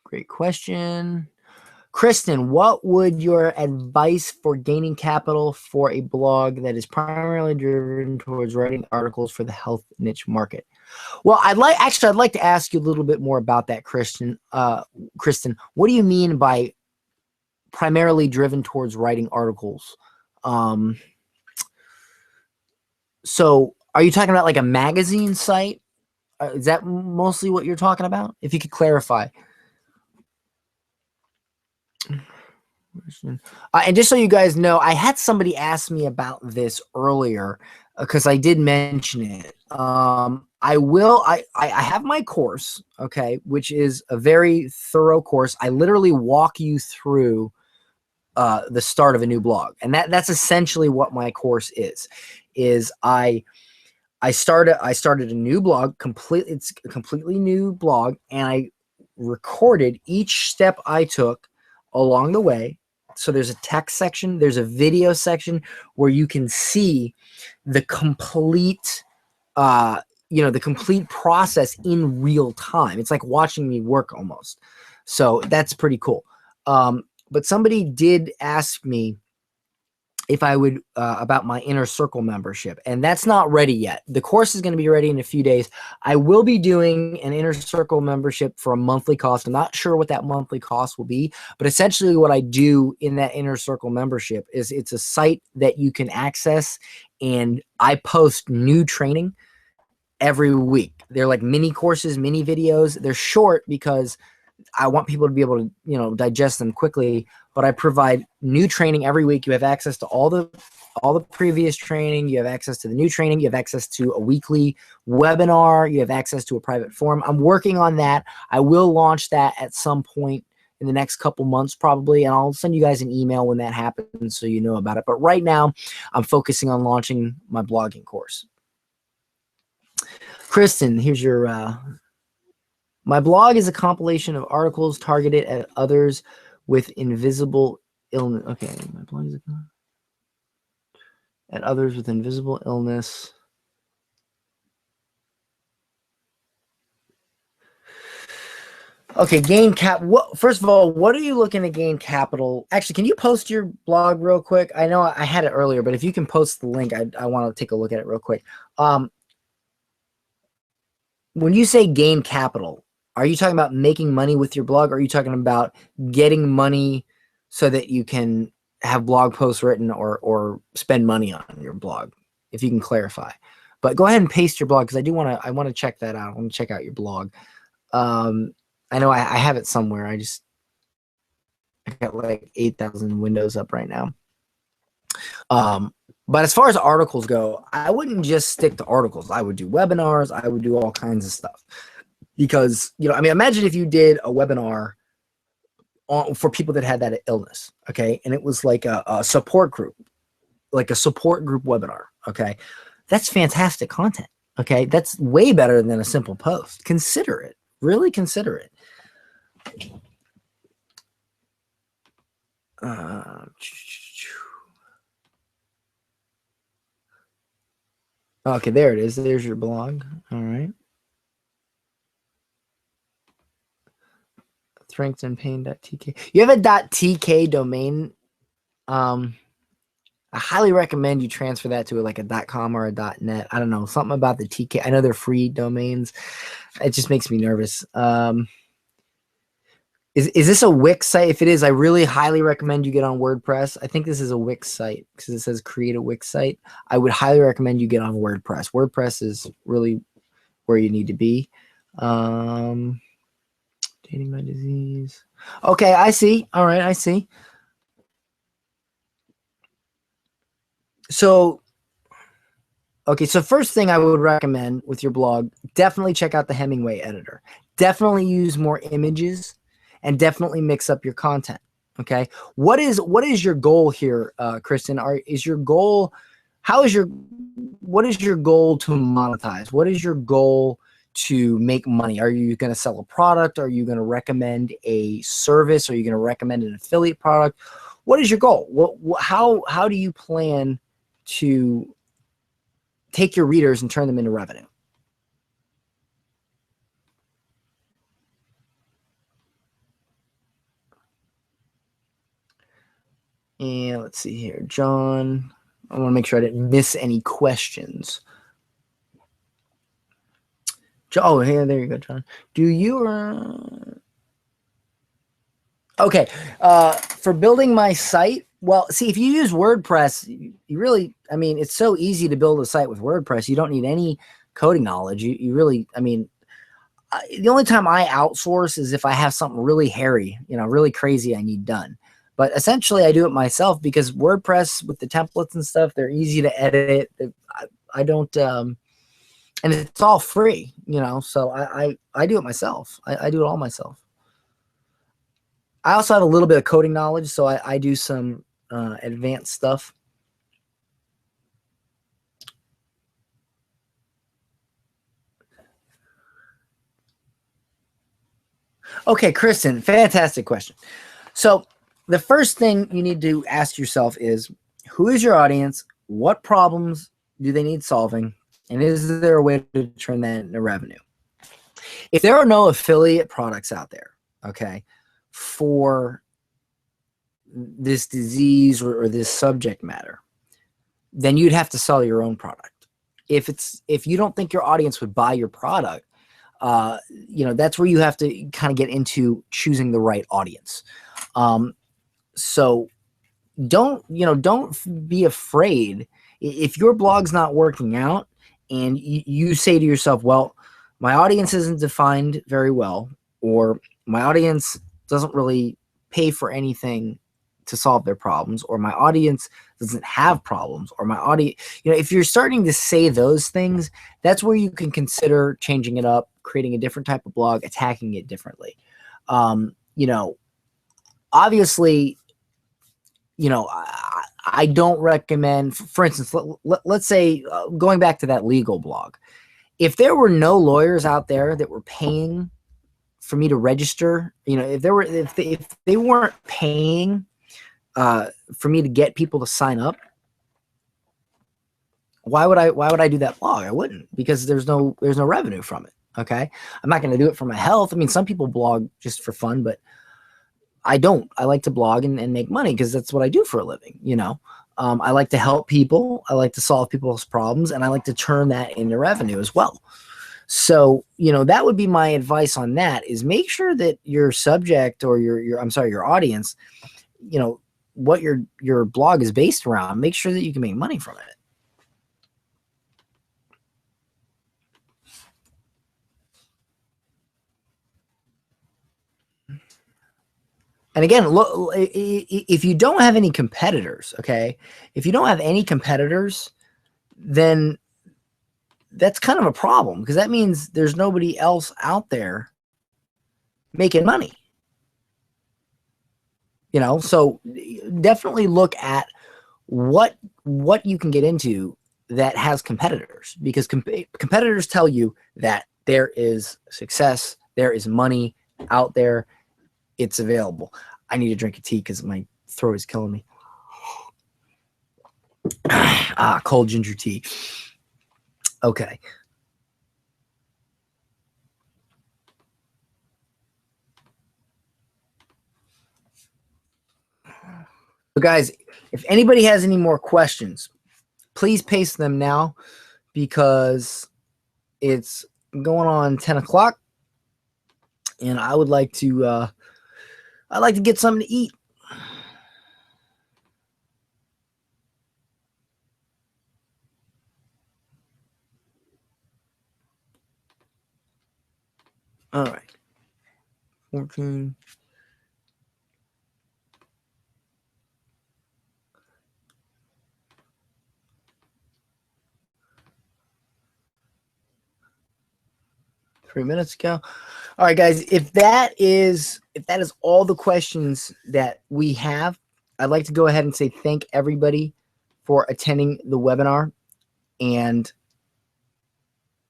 S1: Great question. Kristen, what would your advice for gaining capital for a blog that is primarily driven towards writing articles for the health niche market? Well, I'd like to ask you a little bit more about that, Kristen. Kristen, what do you mean by primarily driven towards writing articles? So are you talking about like a magazine site? Is that mostly what you're talking about? If you could clarify. And just so you guys know, I had somebody ask me about this earlier because I did mention it. I have my course, okay, which is a very thorough course. I literally walk you through the start of a new blog, and that's essentially what my course is. I started a new blog, it's a completely new blog, and I recorded each step I took along the way. So there's a text section, there's a video section where you can see the complete, the complete process in real time. It's like watching me work almost. So that's pretty cool. But somebody did ask me if I would, about my Inner Circle membership, and that's not ready yet. The course is going to be ready in a few days. I will be doing an Inner Circle membership for a monthly cost. I'm not sure what that monthly cost will be, but essentially what I do in that Inner Circle membership is it's a site that you can access, and I post new training every week. They're like mini courses, mini videos. They're short because I want people to be able to, digest them quickly, but I provide new training every week. You have access to all the previous training. You have access to the new training. You have access to a weekly webinar. You have access to a private forum. I'm working on that. I will launch that at some point in the next couple months probably, and I'll send you guys an email when that happens so you know about it. But right now, I'm focusing on launching my blogging course. Kristen, here's your... My blog is a compilation of articles targeted at others with invisible illness. Okay, my blog is at others with invisible illness. Okay, gain cap. First of all, what are you looking to gain capital? Actually, can you post your blog real quick? I know I had it earlier, but if you can post the link, I want to take a look at it real quick. When you say gain capital, are you talking about making money with your blog? Or are you talking about getting money so that you can have blog posts written or spend money on your blog? If you can clarify. But go ahead and paste your blog because I want to check that out. I want to check out your blog. I know I have it somewhere. I got like 8,000 windows up right now. But as far as articles go, I wouldn't just stick to articles. I would do webinars. I would do all kinds of stuff. Because, imagine if you did a webinar for people that had that illness, okay? And it was like a support group, like a support group webinar, okay? That's fantastic content, okay? That's way better than a simple post. Consider it. Really consider it. Okay, there it is. There's your blog. All right. strengthandpain.tk. You have a .tk domain. I highly recommend you transfer that to like a .com or a .net. I don't know, something about the TK. I know they're free domains. It just makes me nervous. Is this a Wix site? If it is, I really highly recommend you get on WordPress. I think this is a Wix site because it says create a Wix site. I would highly recommend you get on WordPress. WordPress is really where you need to be. Dating my disease. Okay, I see. All right, I see. So, okay, so first thing I would recommend with your blog, definitely check out the Hemingway editor. Definitely use more images and definitely mix up your content. Okay. What is your goal here, Kristen? What is your goal to monetize? What is your goal to make money? Are you going to sell a product? Are you going to recommend a service? Are you going to recommend an affiliate product? What is your goal? How do you plan to take your readers and turn them into revenue? And let's see here, John. I want to make sure I didn't miss any questions. Oh, yeah, there you go, John. Do you okay, for building my site, well, see, if you use WordPress, you really, I mean, it's so easy to build a site with WordPress. You don't need any coding knowledge. You really, I mean, the only time I outsource is if I have something really hairy, really crazy I need done. But essentially, I do it myself because WordPress with the templates and stuff, they're easy to edit. I don't, and it's all free, so I do it myself. I do it all myself. I also have a little bit of coding knowledge, so I do some advanced stuff. Okay, Kristen, fantastic question. So the first thing you need to ask yourself is, who is your audience? What problems do they need solving? And is there a way to turn that into revenue? If there are no affiliate products out there, okay, for this disease or this subject matter, then you'd have to sell your own product. If you don't think your audience would buy your product, that's where you have to kind of get into choosing the right audience. So don't be afraid if your blog's not working out and you say to yourself, well, my audience isn't defined very well, or my audience doesn't really pay for anything to solve their problems, or my audience doesn't have problems, or my audience, if you're starting to say those things, that's where you can consider changing it up, creating a different type of blog, attacking it differently. Obviously, I don't recommend, for instance, let's say, going back to that legal blog, if there were no lawyers out there that were paying for me to register, if they weren't paying for me to get people to sign up, why would I do that blog? I wouldn't, because there's no revenue from it. Okay. I'm not going to do it for my health. I mean, some people blog just for fun, but I don't. I like to blog and make money because that's what I do for a living. I like to help people. I like to solve people's problems, and I like to turn that into revenue as well. So, that would be my advice on that, is make sure that your subject, or your audience, what your blog is based around, make sure that you can make money from it. And again, look, if you don't have any competitors, okay, if you don't have any competitors, then that's kind of a problem, because that means there's nobody else out there making money. So definitely look at what you can get into that has competitors, because competitors tell you that there is success, there is money out there, it's available. I need to drink a tea because my throat is killing me. Cold ginger tea. Okay. So guys, if anybody has any more questions, please paste them now, because it's going on 10 o'clock, and I would like to I'd like to get something to eat. All right. 14. Three minutes ago. All right, guys. If that is all the questions that we have, I'd like to go ahead and say thank everybody for attending the webinar. And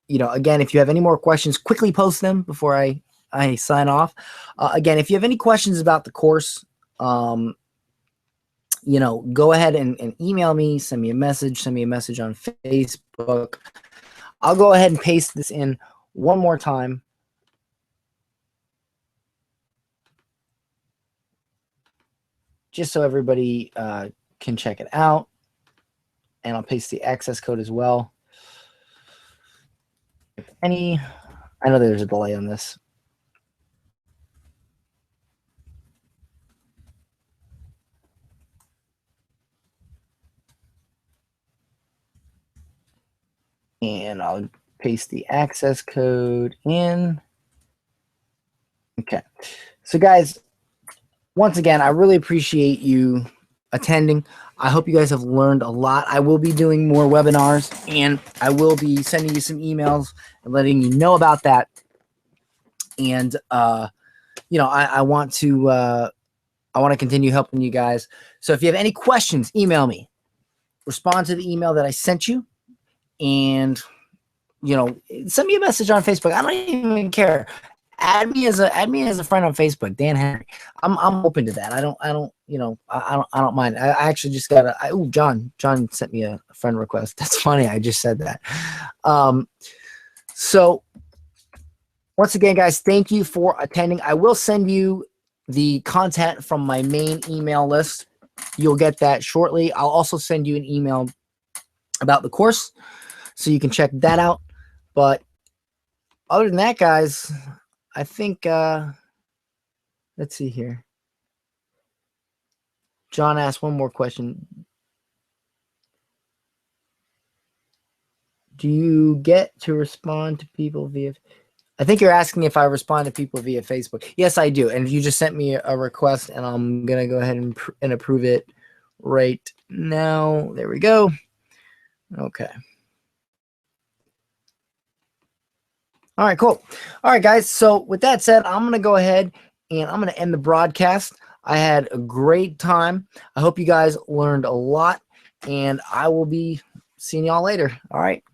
S1: again, if you have any more questions, quickly post them before I sign off. Again, if you have any questions about the course, go ahead and email me, send me a message on Facebook. I'll go ahead and paste this in one more time. Just so everybody can check it out. And I'll paste the access code as well. If any, I know there's a delay on this. And I'll paste the access code in. Okay. So guys, once again, I really appreciate you attending. I hope you guys have learned a lot. I will be doing more webinars, and I will be sending you some emails and letting you know about that. And I want to continue helping you guys. So if you have any questions, email me. Respond to the email that I sent you, and send me a message on Facebook. I don't even care. Add me as a friend on Facebook, Dan Henry. I'm open to that. I don't mind. I actually just got John sent me a friend request. That's funny. I just said that. So once again, guys, thank you for attending. I will send you the content from my main email list. You'll get that shortly. I'll also send you an email about the course, so you can check that out. But other than that, guys, I think, let's see here. John asked one more question. Do you get to respond to people via... I think you're asking if I respond to people via Facebook. Yes, I do. And you just sent me a request, and I'm going to go ahead and approve it right now. There we go. Okay. All right, cool. All right, guys. So with that said, I'm going to go ahead and I'm going to end the broadcast. I had a great time. I hope you guys learned a lot, and I will be seeing y'all later. All right.